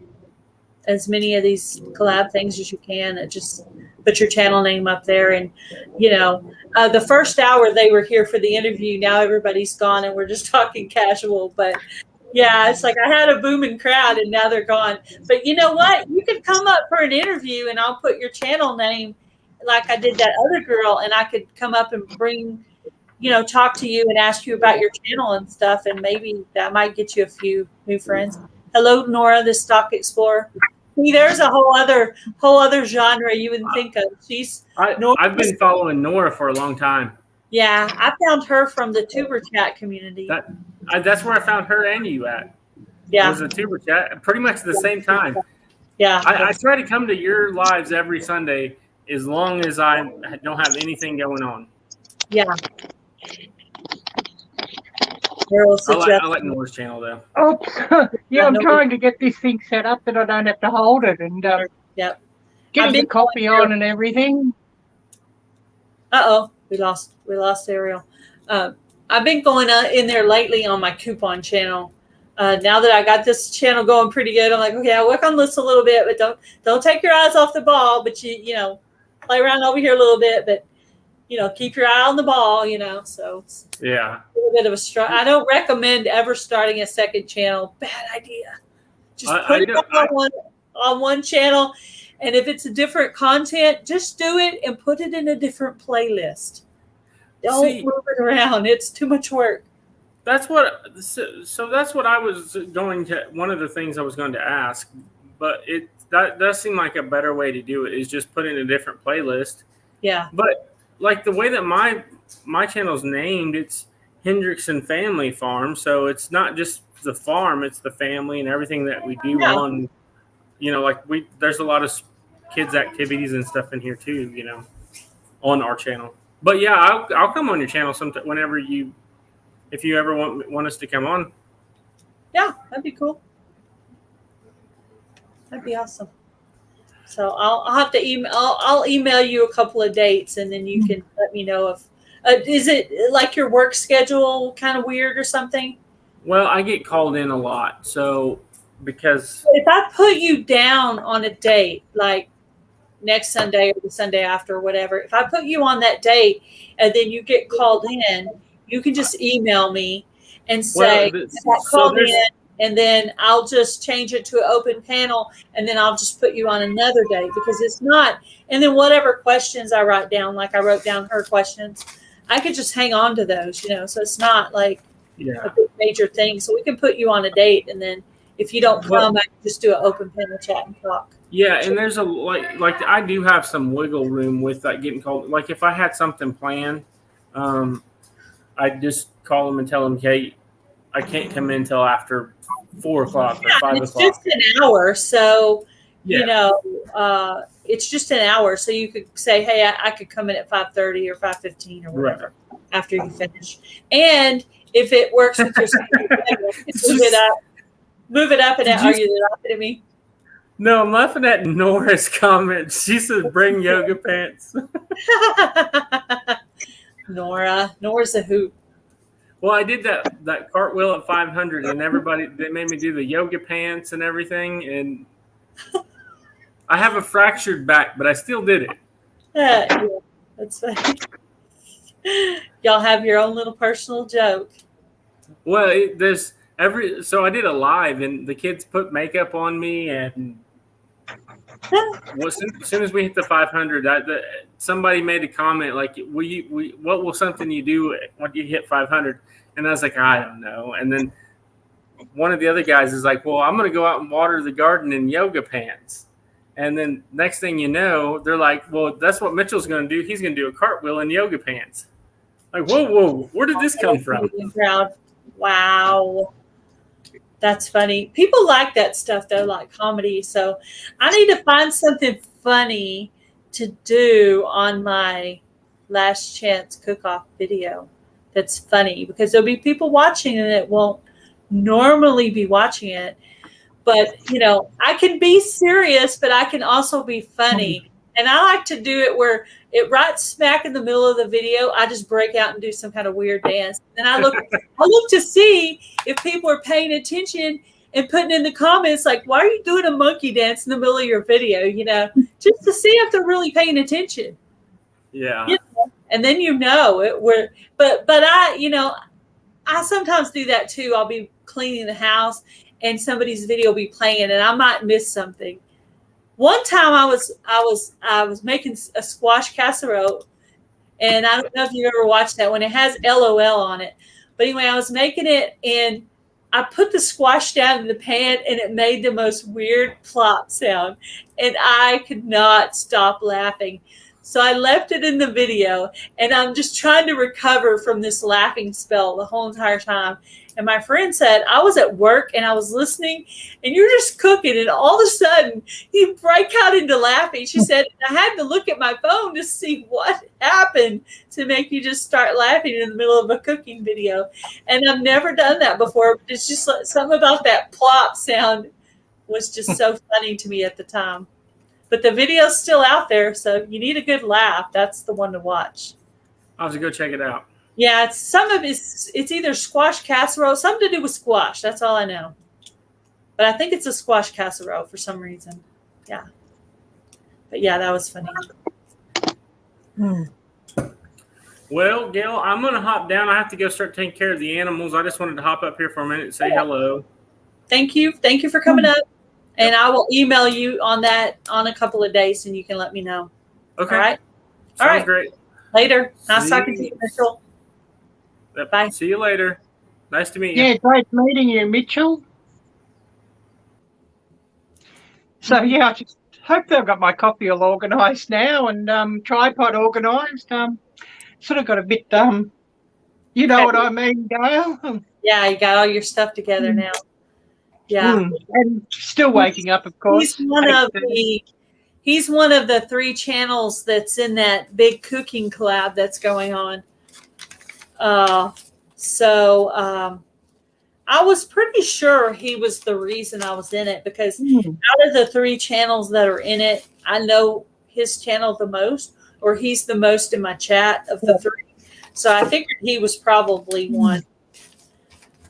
as many of these collab things as you can. And just put your channel name up there. And, the first hour they were here for the interview. Now everybody's gone and we're just talking casual. But, yeah, it's like I had a booming crowd and now they're gone. But you know what? You could come up for an interview and I'll put your channel name like I did that other girl, and I could come up and bring, talk to you and ask you about your channel and stuff, and maybe that might get you a few new friends. Hello, Nora, the Stock Explorer. See, there's a whole other genre you wouldn't think of. I've been following Nora for a long time. Yeah, I found her from the Tuber Chat community. That's where I found her and you at. Yeah, it was a Tuber Chat, pretty much at the same time. Yeah, I try to come to your lives every Sunday as long as I don't have anything going on. Yeah. I like Nora's channel though. Oh, yeah, I'm trying to get this thing set up that I don't have to hold it and getting the copy on and everything. We lost Ariel. I've been going in there lately on my coupon channel now that I got this channel going pretty good, I'm like, okay, I'll work on this a little bit, but don't take your eyes off the ball. But you know, play around over here a little bit, but you know, keep your eye on the ball. You know, so it's Yeah. a little bit of a struggle. I don't recommend ever starting a second channel. Bad idea. Just put it on one channel, and if it's a different content, just do it and put it in a different playlist. Don't move it around. It's too much work. That's what. So that's what I was going to. One of the things I was going to ask, but that does seem like a better way to do it is just put in a different playlist. Yeah. But like the way that my channel's named, it's Hendrickson Family Farm, so it's not just the farm; it's the family and everything that we do on. You know, like there's a lot of kids activities and stuff in here too. You know, on our channel. But yeah, I'll come on your channel sometime whenever if you ever want us to come on. Yeah, that'd be cool. That'd be awesome. So I'll have to email. I'll email you a couple of dates, and then you can let me know if is it like your work schedule kind of weird or something. Well, I get called in a lot, so because if I put you down on a date, like next Sunday or the Sunday after or whatever, if I put you on that date and then you get called in, you can just email me and say, called in, and then I'll just change it to an open panel, and then I'll just put you on another day because it's not. And then whatever questions I write down, like I wrote down her questions, I could just hang on to those, you know, so it's not like a big major thing. So we can put you on a date, and then if you don't come, I can just do an open panel chat and talk. Yeah, and there's a like I do have some wiggle room with that getting called. Like if I had something planned, I'd just call them and tell them, "Hey, I can't come in until after 4 o'clock or 5 o'clock." It's just an hour, so you know, it's just an hour. So you could say, "Hey, I could come in at 5:30 or 5:15 or whatever after you finish." And if it works with your schedule, move it up and out. Are you laughing at me? No, I'm laughing at Nora's comment. She says, "Bring yoga pants." Nora's a hoot. Well, I did that cartwheel at 500, and they made me do the yoga pants and everything, and I have a fractured back, but I still did it. Yeah, that's funny. Y'all have your own little personal joke. Well, so I did a live, and the kids put makeup on me, and as soon as we hit the 500, somebody made a comment like, what will something you do when you hit 500? And I was like, I don't know. And then one of the other guys is like, well, I'm going to go out and water the garden in yoga pants. And then next thing you know, they're like, well, that's what Mitchell's going to do. He's going to do a cartwheel in yoga pants. Like, whoa, where did this come from? Wow. That's funny. People like that stuff, though, like comedy. So I need to find something funny to do on my Last Chance cook-off video that's funny, because there'll be people watching and it won't normally be watching it. But, you know, I can be serious, but I can also be funny. And I like to do it where it right smack in the middle of the video, I just break out and do some kind of weird dance. And I look to see if people are paying attention and putting in the comments like, why are you doing a monkey dance in the middle of your video? You know, just to see if they're really paying attention. Yeah. You know? And then but I sometimes do that too. I'll be cleaning the house and somebody's video will be playing and I might miss something. One time I was making a squash casserole, and I don't know if you ever watched that one. It has LOL on it. But anyway, I was making it, and I put the squash down in the pan, and it made the most weird plop sound. And I could not stop laughing. So I left it in the video, and I'm just trying to recover from this laughing spell the whole entire time. And my friend said, I was at work and I was listening and you're just cooking. And all of a sudden you break out into laughing. She said, I had to look at my phone to see what happened to make you just start laughing in the middle of a cooking video. And I've never done that before. But it's just something about that plop sound was just so funny to me at the time. But the video's still out there. So you need a good laugh. That's the one to watch. I'll have to go check it out. Yeah, some of it's either squash casserole, something to do with squash. That's all I know. But I think it's a squash casserole for some reason. Yeah. But yeah, that was funny. Well, Gail, I'm going to hop down. I have to go start taking care of the animals. I just wanted to hop up here for a minute and say hello. Thank you. Thank you for coming up. And I will email you on that on a couple of days, and you can let me know. Okay. All right. Sounds great. Later. Nice talking to you, Mitchell. Yep. Bye. See you later. Nice to meet you. Yeah, great meeting you, Mitchell. So yeah, I just hope I've got my coffee all organised now and tripod organised. Sort of got a bit you know what I mean, Gail? Yeah, you got all your stuff together now. Yeah. And still waking up, of course. He's one of the 3 channels that's in that big cooking collab that's going on. I was pretty sure he was the reason I was in it, because out of the 3 channels that are in it, I know his channel the most, or he's the most in my chat of the 3. So I figured he was probably one.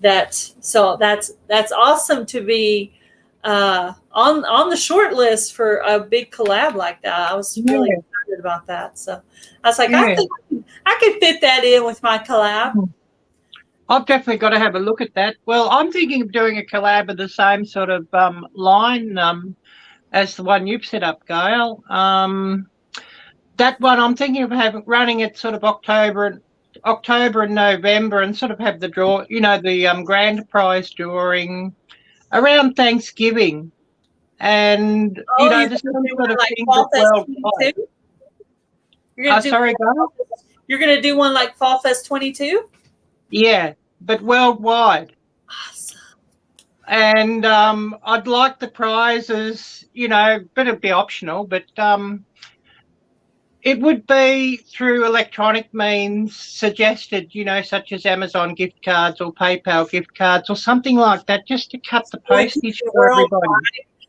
That's awesome to be on the short list for a big collab like that. I was really excited about that. So I was like, I could fit that in with my collab. I've definitely got to have a look at that. Well, I'm thinking of doing a collab of the same sort of line as the one you've set up, Gail. That one I'm thinking of running it sort of October and November, and sort of have the draw, the grand prize drawing around Thanksgiving, and the same sort of thing worldwide. Sorry, Gail? You're going to do one like Fall Fest 22? Yeah, but worldwide. Awesome. And I'd like the prizes, but it'd be optional, but it would be through electronic means suggested, such as Amazon gift cards or PayPal gift cards or something like that, just to cut the postage for everybody.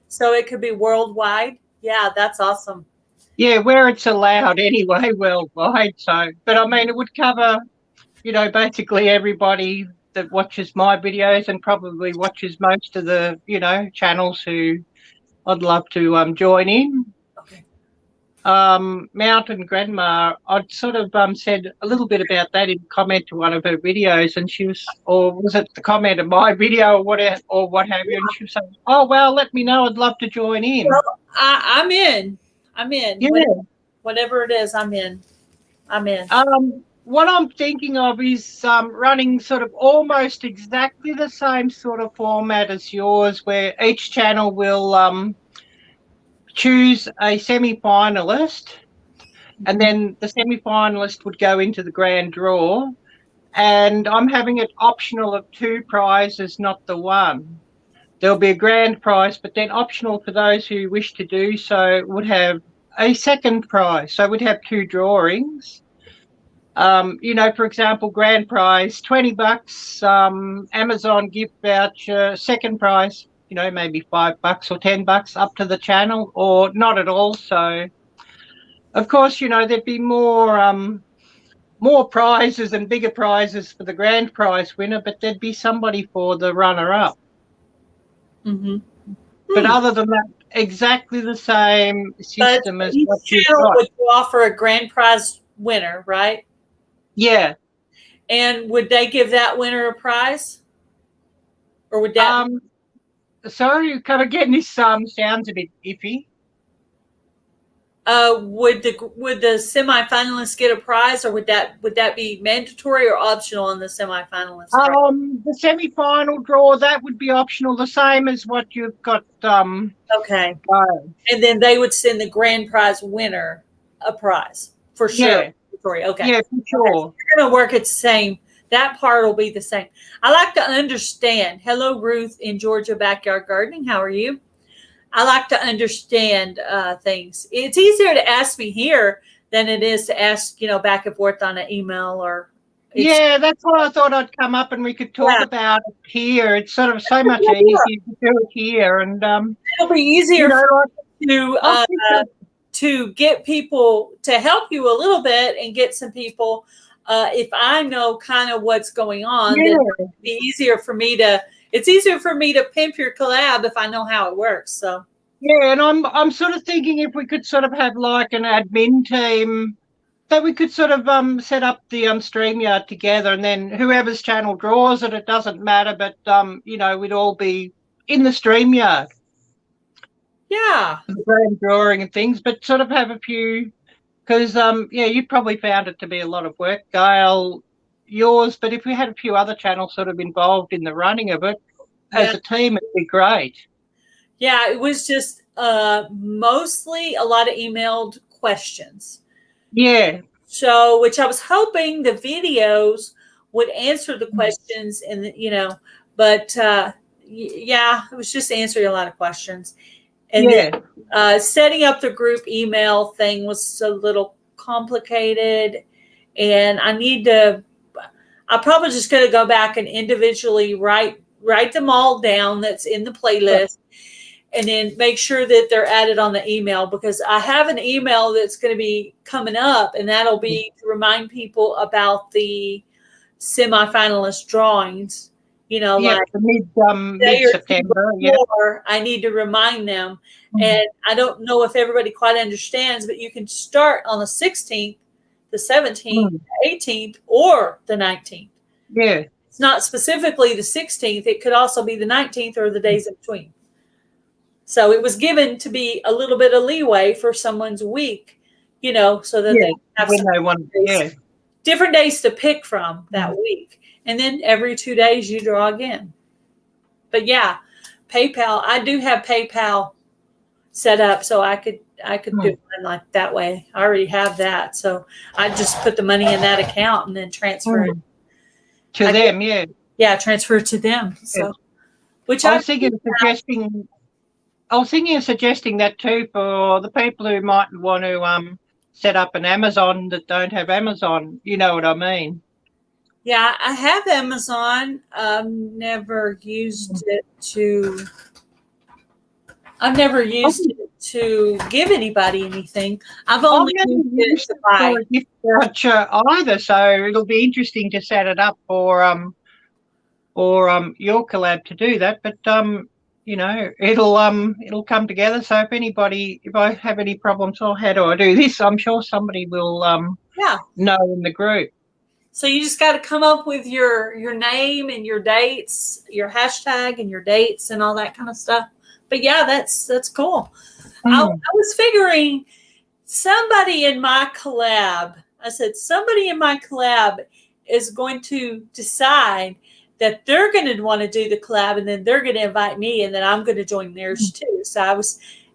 So it could be worldwide? Yeah, that's awesome. Yeah, where it's allowed anyway, worldwide. So, but I mean, it would cover, basically everybody that watches my videos and probably watches most of the, channels who I'd love to join in. Okay. Mountain Grandma, I'd sort of said a little bit about that in comment to one of her videos, and she was, or was it the comment of my video or what have you, and she was saying, oh, well, let me know, I'd love to join in. Well, I'm in. Yeah. Whatever it is, I'm in. What I'm thinking of is running sort of almost exactly the same sort of format as yours, where each channel will choose a semi-finalist, and then the semi-finalist would go into the grand draw, and I'm having it optional of 2 prizes, not the 1. There'll be a grand prize, but then optional for those who wish to do so would have a second prize. So we'd have 2 drawings. For example, grand prize, $20, Amazon gift voucher, second prize, maybe $5 or $10 up to the channel, or not at all. So, of course, there'd be more prizes and bigger prizes for the grand prize winner, but there'd be somebody for the runner-up. Mm-hmm. But other than that, exactly the same system as what you've channel got. would offer a grand prize winner, right? Yeah. And would they give that winner a prize? Or would that sorry, come again, this sounds a bit iffy. Would the semifinalists get a prize, or would that be mandatory or optional in the semifinalists? The semi-final draw, that would be optional, the same as what you've got. Okay. And then they would send the grand prize winner a prize for sure. Yeah. Okay. Yeah, for sure. Okay. So you're going to work it the same. That part will be the same. I like to understand. Hello, Ruth in Georgia Backyard Gardening. How are you? I like to understand things. It's easier to ask me here than it is to ask, back and forth on an email or. Yeah, that's why I thought I'd come up and we could talk about it here. It's sort of so much easier to do it here, and it'll be easier to get people to help you a little bit and get some people if I know kind of what's going on, Yeah. then it'd be easier for me to. It's easier for me to pimp your collab if I know how it works. So Yeah, and I'm sort of thinking if we could sort of have like an admin team that we could sort of set up the StreamYard together, and then whoever's channel draws it, it doesn't matter, but you know, we'd all be in the StreamYard, yeah, the grand drawing and things, but sort of have a few, because yeah, you probably found it to be a lot of work, Gail, yours, but if we had a few other channels sort of involved in the running of it as a team, it'd be great. Yeah, it was just mostly a lot of emailed questions. Yeah. So, which I was hoping the videos would answer the questions, and you know, but yeah, it was just answering a lot of questions. And then setting up the group email thing was a little complicated, and I'm probably just going to go back and individually write them all down that's in the playlist. And then make sure that they're added on the email, because I have an email that's going to be coming up, and that'll be to remind people about the semifinalist drawings. You know, like mid-September. I need to remind them. And I don't know if everybody quite understands, but you can start on the 16th, the 17th, the 18th, or the 19th. Yeah. It's not specifically the 16th. It could also be the 19th or the days in between. So it was given to be a little bit of leeway for someone's week, you know, so that they have different days to pick from that week. And then every 2 days you draw again. But yeah, PayPal, I do have PayPal set up, so I could do it like that way. I already have that. So I just put the money in that account and then transfer it to them. Yeah, transfer it to them. So which I was thinking of suggesting that too for the people who might want to set up an Amazon that don't have Amazon. You know what I mean? Yeah, I have Amazon. I've never used it to give anybody anything. I've only used it to buy. For a gift voucher either, so it'll be interesting to set it up for your collab to do that. But you know, it'll come together. So if I have any problems, how do I do this? I'm sure somebody will know in the group. So you just got to come up with your name and your dates, your hashtag and your dates and all that kind of stuff. But yeah, that's cool. I was figuring somebody in my collab is going to decide that they're going to want to do the collab, and then they're going to invite me, and then I'm going to join theirs too. So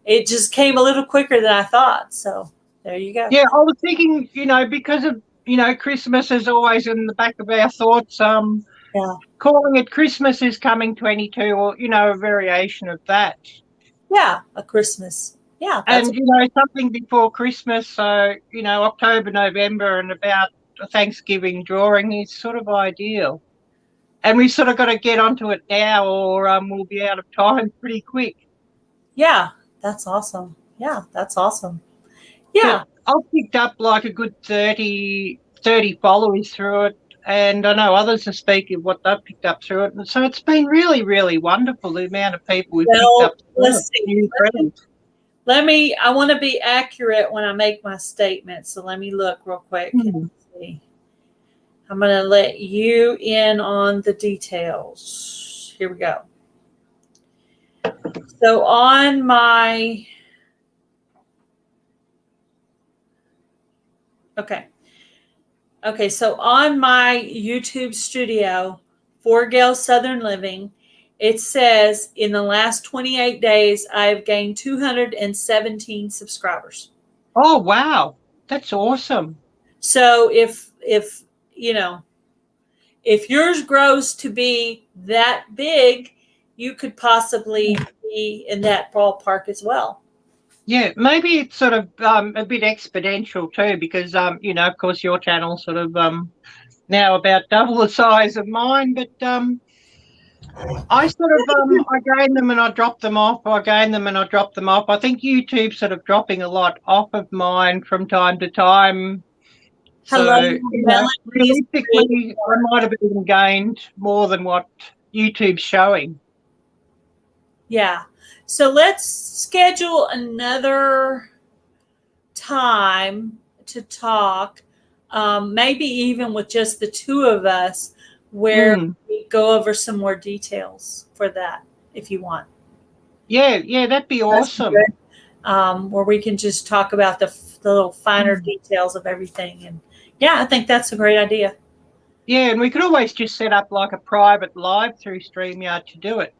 it just came a little quicker than I thought. So there you go. Yeah, I was thinking, you know, because of, you know, Christmas is always in the back of our thoughts. Calling it Christmas is Coming 22, or, you know, a variation of that. Yeah, a Christmas. Yeah. And, you know, something before Christmas, so, you know, October, November, and about Thanksgiving drawing is sort of ideal. And we've sort of got to get onto it now, or we'll be out of time pretty quick. Yeah, that's awesome. Yeah, that's awesome. Yeah. But I've picked up like a good 30 followers through it, and I know others are speaking of what they've picked up through it. And so it's been really, really wonderful, the amount of people we've picked up. I want to be accurate when I make my statement, so let me look real quick and see. I'm going to let you in on the details. Here we go. So on my, so on my YouTube studio for Gail Southern Living, it says in the last 28 days, I've gained 217 subscribers. Oh, wow. That's awesome. So if you know, if yours grows to be that big, you could possibly be in that ballpark as well. Yeah, maybe it's sort of a bit exponential too, because, you know, of course, your channel's sort of now about double the size of mine, but I sort of, I gain them and I drop them off, I gain them and I drop them off. I think YouTube's sort of dropping a lot off of mine from time to time. Hello, So, Melanie. realistically, I might have even gained more than what YouTube's showing. Yeah. So let's schedule another time to talk, maybe even with just the two of us, where we go over some more details for that, if you want. Yeah, that'd be awesome. Where we can just talk about the little finer details of everything. And yeah, I think that's a great idea. Yeah, and we could always just set up like a private live through StreamYard to do it.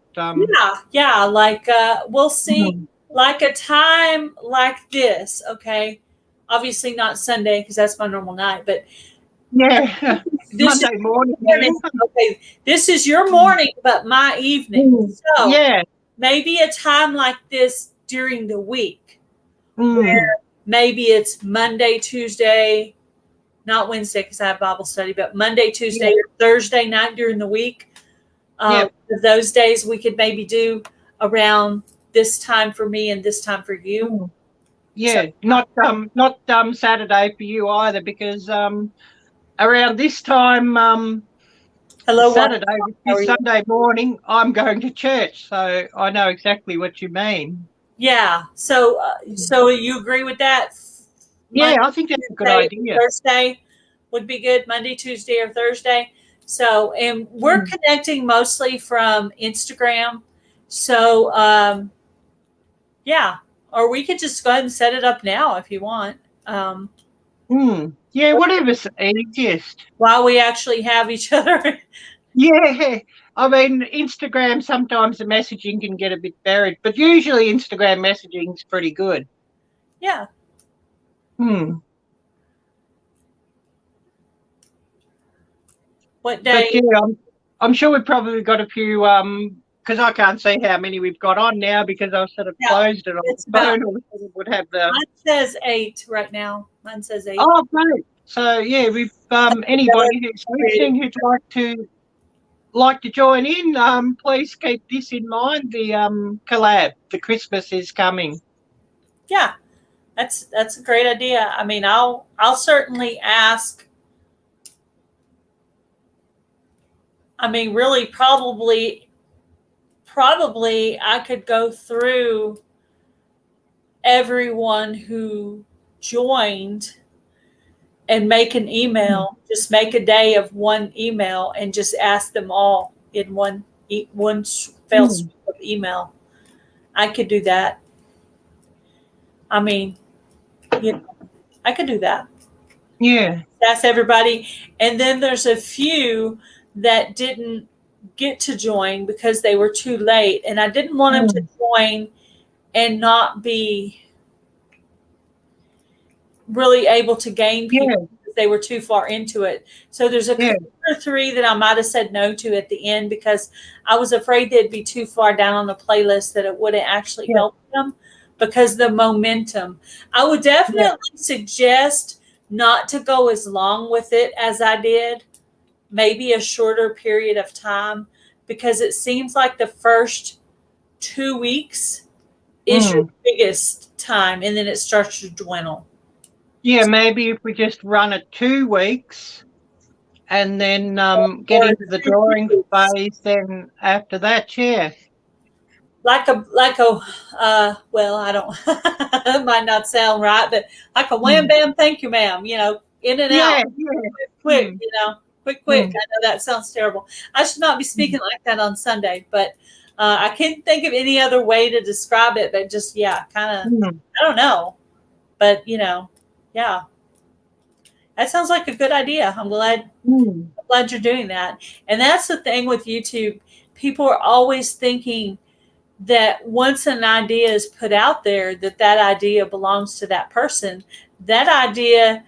Yeah, like we'll see, like a time like this, okay? Obviously not Sunday because that's my normal night, but yeah, this Monday morning. okay, this is your morning, but my evening. So Yeah. maybe a time like this during the week, Mm. where maybe it's Monday, Tuesday, not Wednesday because I have Bible study, but Monday, Tuesday, or Thursday night during the week. Those days we could maybe do around this time for me and this time for you. Yeah, so, not Saturday for you either, because around this time Saturday, which is Sunday morning, I'm going to church, so I know exactly what you mean. Yeah. So you agree with that? Yeah, I think that's a good idea. Thursday would be good. Monday, Tuesday, or Thursday. So, and we're connecting mostly from Instagram. So, yeah, or we could just go ahead and set it up now if you want. Yeah, whatever's easiest. While we actually have each other. Yeah, I mean, Instagram, sometimes the messaging can get a bit buried, but usually Instagram messaging is pretty good. Yeah. What day? But yeah, I'm sure we've probably got a few, because I can't see how many we've got on now because I've sort of closed it on the phone. Or would have the. Mine says 8 right now. Mine says 8. Oh, great. So yeah, we've anybody who's listening who'd like to join in, please keep this in mind. The collab, the Christmas is coming. Yeah, that's a great idea. I mean, I'll certainly ask. I mean, really, probably I could go through everyone who joined and make an email. Just make a day of one email and just ask them all in one fell swoop of email. I could do that. I mean, I could do that. Yeah. Ask everybody. And then there's a few that didn't get to join because they were too late. And I didn't want them to join and not be really able to gain people because they were too far into it. So there's a couple or 3 that I might have said no to at the end because I was afraid they'd be too far down on the playlist that it wouldn't actually help them because the momentum. I would definitely suggest not to go as long with it as I did, maybe a shorter period of time, because it seems like the first 2 weeks is your biggest time and then it starts to dwindle. Yeah, maybe if we just run it 2 weeks and then get into the drawing phase, then after that, Like a well, I don't it might not sound right, but like a wham bam, thank you, ma'am, in and out. Quick, quick. I know that sounds terrible. I should not be speaking like that on Sunday, but I can't think of any other way to describe it, but just kind of I don't know. But that sounds like a good idea. I'm glad you're doing that. And that's the thing with YouTube. People are always thinking that once an idea is put out there, that idea belongs to that person. That idea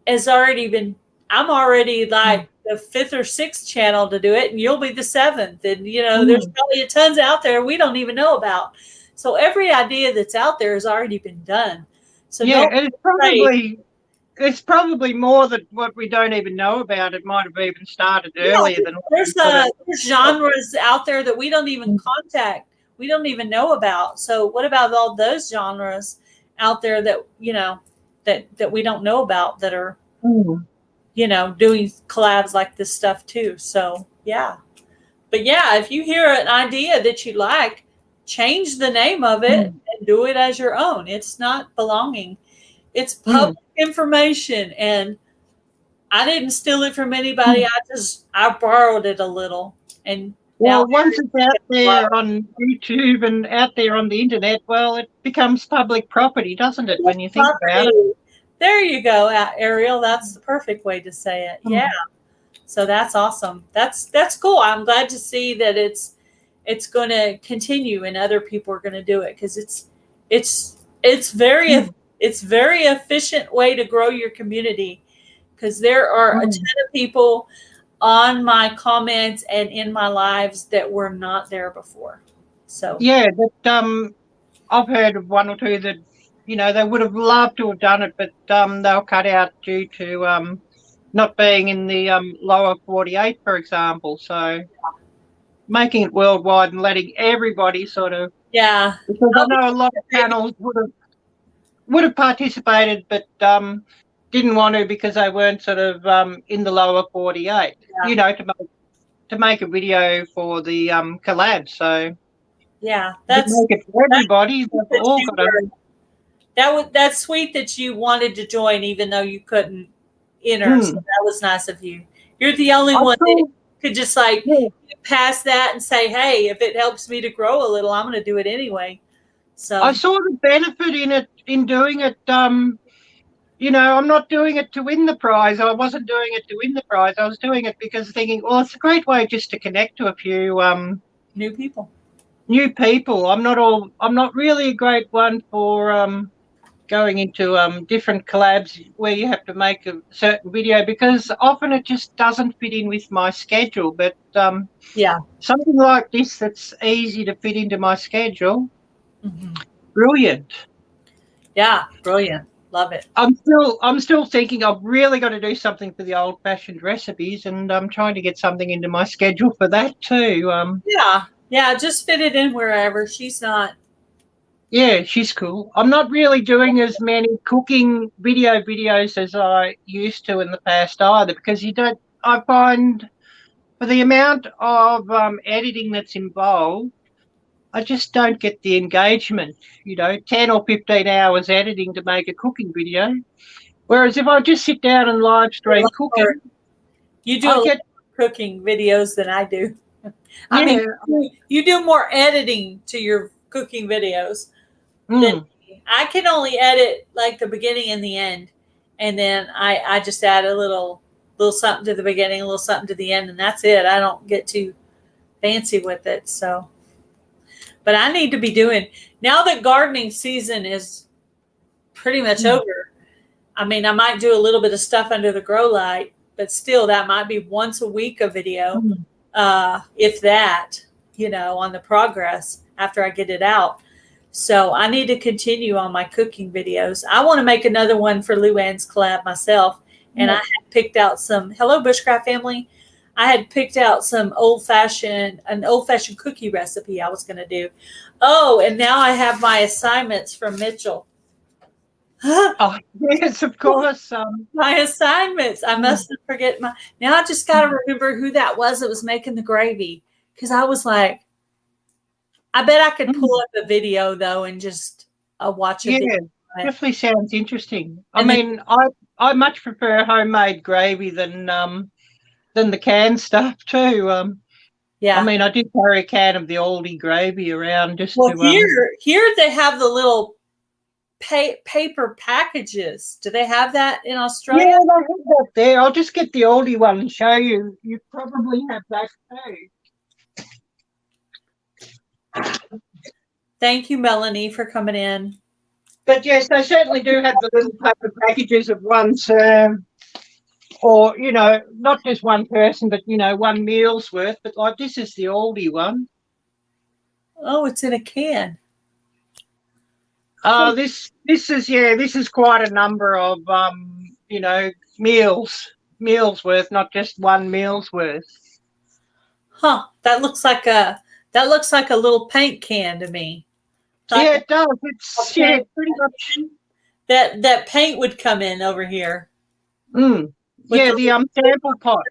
has already been, I'm already like the 5th or 6th channel to do it, and you'll be the 7th. And, there's probably tons out there we don't even know about. So every idea that's out there has already been done. So it's probably more than what we don't even know about. It might have even started earlier than there's genres out there that we don't even contact. We don't even know about. So what about all those genres out there that that we don't know about that are you know, doing collabs like this stuff too. So yeah. But yeah, if you hear an idea that you like, change the name of it and do it as your own. It's not belonging. It's public information, and I didn't steal it from anybody. I borrowed it a little. And well, now once it's out there on YouTube and out there on the internet, well, it becomes public property, doesn't it, when you think about it? There you go, Ariel. That's the perfect way to say it. Yeah. So that's awesome. That's cool. I'm glad to see that it's going to continue and other people are going to do it, because it's very efficient way to grow your community, because there are a ton of people on my comments and in my lives that were not there before. So yeah, but I've heard of one or two that, you know, they would have loved to have done it, but they were cut out due to not being in the lower 48, for example. So making it worldwide and letting everybody sort of, yeah, because I know a lot of channels would have participated, but didn't want to because they weren't sort of in the lower 48. You know, to make a video for the collab. So yeah, that's make it for everybody. That's sweet that you wanted to join even though you couldn't enter. So that was nice of you. You're the only one that could just like pass that and say, hey, if it helps me to grow a little, I'm going to do it anyway. So I saw the benefit in doing it. You know, I'm not doing it to win the prize. I wasn't doing it to win the prize. I was doing it because thinking, well, it's a great way just to connect to a few new people. I'm not really a great one for going into different collabs where you have to make a certain video, because often it just doesn't fit in with my schedule. But something like this that's easy to fit into my schedule, brilliant. Yeah, brilliant. Love it. I'm still thinking I've really got to do something for the old-fashioned recipes, and I'm trying to get something into my schedule for that too. Yeah, just fit it in wherever. She's not. Yeah, she's cool. I'm not really doing as many cooking videos as I used to in the past either, because I find for the amount of editing that's involved, I just don't get the engagement, 10 or 15 hours editing to make a cooking video. Whereas if I just sit down and live stream cooking, you do a lot more cooking videos than I do. I mean, you do more editing to your cooking videos than me. I can only edit like the beginning and the end, and then I just add a little something to the beginning, a little something to the end, and that's it. I don't get too fancy with it. So, but I need to be doing, now that gardening season is pretty much over. I mean, I might do a little bit of stuff under the grow light, but still that might be once a week a video, if that, on the progress after I get it out. So I need to continue on my cooking videos. I want to make another one for Luann's collab myself. And I had picked out some, hello Bushcraft family. I had picked out some an old-fashioned cookie recipe I was going to do. Oh, and now I have my assignments from Mitchell. Oh, yes, of course. My assignments. I must forget now I just got to remember who that was that was making the gravy. Because I was like, I bet I could pull up a video though and just watch it. Yeah, definitely sounds interesting. I much prefer homemade gravy than the canned stuff too. I mean, I do carry a can of the oldie gravy around just to. Here they have the little paper packages. Do they have that in Australia? Yeah, they have that there. I'll just get the oldie one and show you. You probably have that too. Thank you, Melanie, for coming in. But yes, they certainly do have the little paper packages of one's, or, not just one person, but, one meal's worth. But like this is the oldie one. Oh, it's in a can. This is quite a number of, meals worth, not just one meal's worth. Huh. That looks like a little paint can to me. Yeah, it does. It's pretty much that paint would come in over here. Mm. With Yeah, the- the sample pot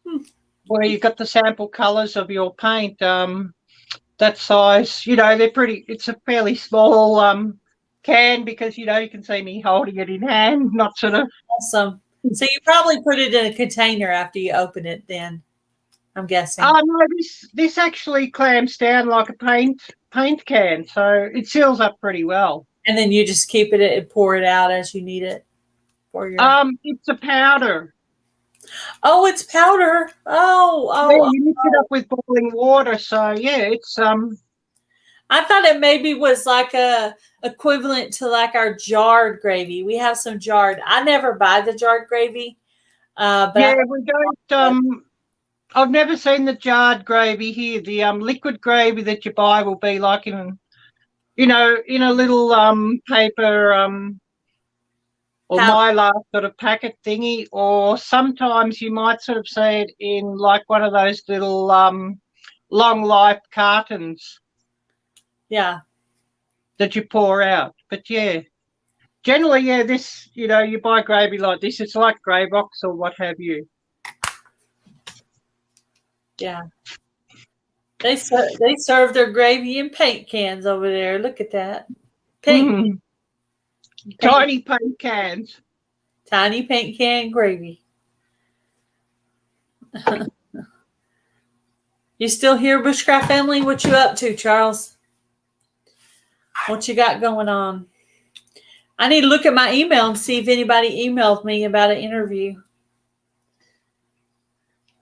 Hmm. where you got the sample colours of your paint. That size, they're pretty. It's a fairly small can because you can see me holding it in hand, not sort of. Awesome. So you probably put it in a container after you open it. Then I'm guessing. Oh no, this actually clamps down like a paint can, so it seals up pretty well. And then you just keep it and pour it out as you need it for your. It's a powder. Oh, it's powder. Yeah, you mix it up with boiling water, so yeah, it's I thought it maybe was like a equivalent to like our jarred gravy. We have some jarred. I never buy the jarred gravy. But yeah, we don't. I've never seen the jarred gravy here. The liquid gravy that you buy will be like in a little paper or mylar sort of packet thingy, or sometimes you might sort of see it in like one of those little long life cartons. Yeah. That you pour out. But yeah, generally, yeah, this, you buy gravy like this, it's like grey box or what have you. Yeah. They serve their gravy in paint cans over there. Look at that. Paint. Tiny paint cans. Tiny paint can gravy. You still here, Bushcraft family? What you up to, Charles? What you got going on? I need to look at my email and see if anybody emailed me about an interview.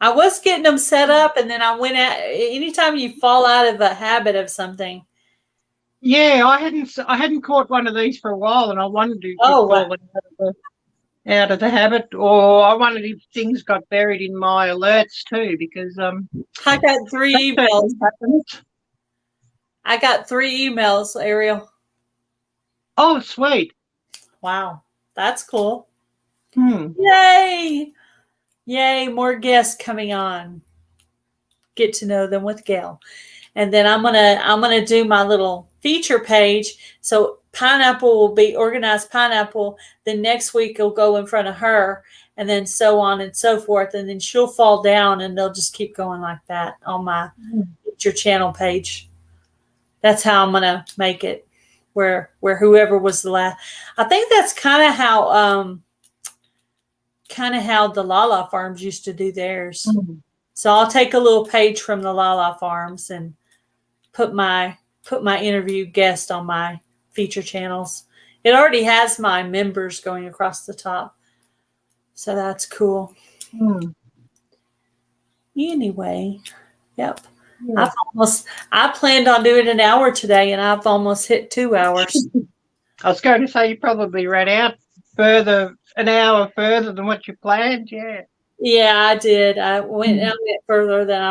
I was getting them set up, and then I went out. Anytime you fall out of a habit of something. Yeah, I hadn't caught one of these for a while, and I wondered if out of the habit, or I wondered if things got buried in my alerts too, because I got 3 emails. I got 3 emails, Ariel. Oh, sweet! Wow, that's cool. Hmm. Yay! Yay! More guests coming on. Get to know them with Gail, and then I'm gonna do my little feature page. So pineapple will be organized pineapple. Then next week it'll go in front of her, and then so on and so forth. And then she'll fall down, and they'll just keep going like that on my feature channel page. That's how I'm gonna make it. Where whoever was the last. I think that's kind of how the Lala Farms used to do theirs. Mm-hmm. So I'll take a little page from the Lala Farms and put my interview guest on my feature channels. It already has my members going across the top. So that's cool. Anyway, yep. Yeah. I planned on doing an hour today, and I've almost hit 2 hours. I was going to say you probably ran out an hour further than what you planned. Yeah. Yeah, I did. I went further than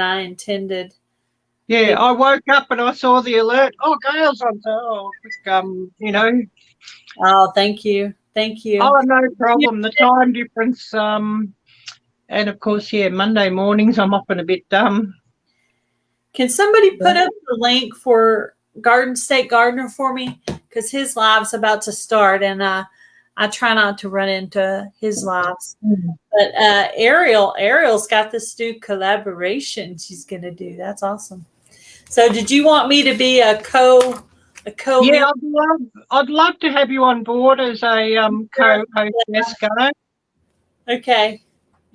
I intended. Yeah, I woke up and I saw the alert. Oh, Gail's on. Oh, thank you. Oh, no problem. The time difference. And of course, yeah, Monday mornings I'm often a bit dumb. Can somebody put up the link for Garden State Gardener for me? Because his live's about to start, and I try not to run into his lives. But Ariel's got this new collaboration she's going to do. That's awesome. So did you want me to be a co? Yeah, I'd love to have you on board as a co-host. Okay.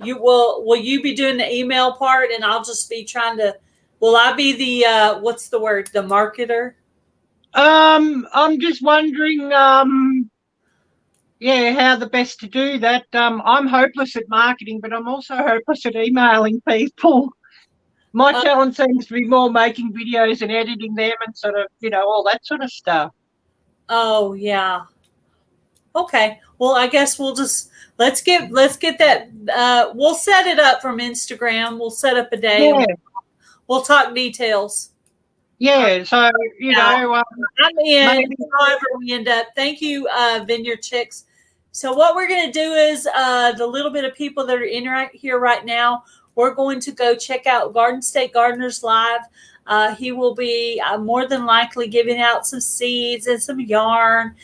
Will you be doing the email part, and I'll just be trying to, will I be the what's the word, the marketer? I'm just wondering how the best to do that. I'm hopeless at marketing, but I'm also hopeless at emailing people. My talent seems to be more making videos and editing them and sort of, all that sort of stuff. Oh yeah. Okay. Well, I guess we'll just let's get that. We'll set it up from Instagram. We'll set up a day. Yeah. We'll talk details. Yeah. So I'm in. However we end up. Thank you, Vineyard Chicks. So what we're going to do is the little bit of people that are in here right now, we're going to go check out Garden State Gardeners Live. He will be more than likely giving out some seeds and some yarn.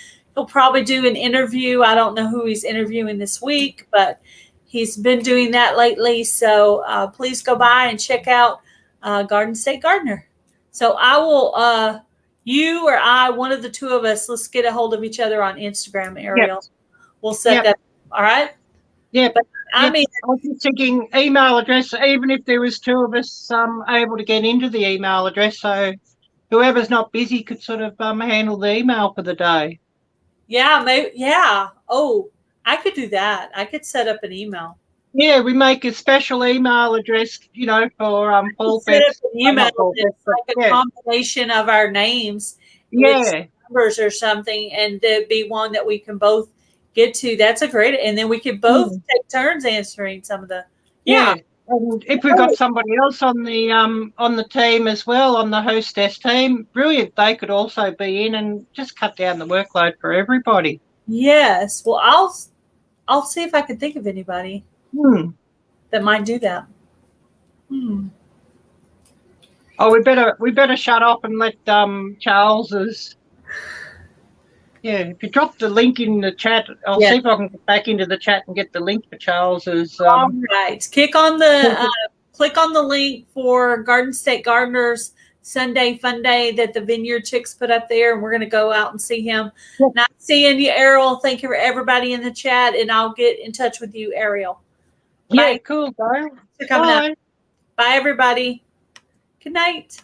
He'll probably do an interview. I don't know who he's interviewing this week, but he's been doing that lately. So please go by and check out Garden State Gardener. So I will, you or I, one of the two of us, let's get a hold of each other on Instagram, Ariel. Yep. We'll set that. All right. Yeah, but I mean, I was just thinking email address, even if there was two of us able to get into the email address, so whoever's not busy could sort of handle the email for the day. Yeah, maybe. Yeah. Oh, I could do that. I could set up an email. Yeah, we make a special email address, for Paul Pets. Email like a combination of our names, with numbers or something, and there'd be one that we can both get to. That's a great, and then we could both take turns answering some of the. Yeah. And if we've got somebody else on the team as well, on the hostess team, brilliant. They could also be in and just cut down the workload for everybody. Yes. Well, I'll see if I can think of anybody that might do that. Oh, we better shut off and let Charles's. Yeah, if you drop the link in the chat, I'll see if I can get back into the chat and get the link for Charles's. All right. Click on the link for Garden State Gardeners Sunday Fun Day that the Vineyard Chicks put up there, and we're going to go out and see him. Nice seeing you, Ariel. Thank you for everybody in the chat, and I'll get in touch with you, Ariel. Bye. Yeah, cool, Gail. Bye. Bye, everybody. Good night.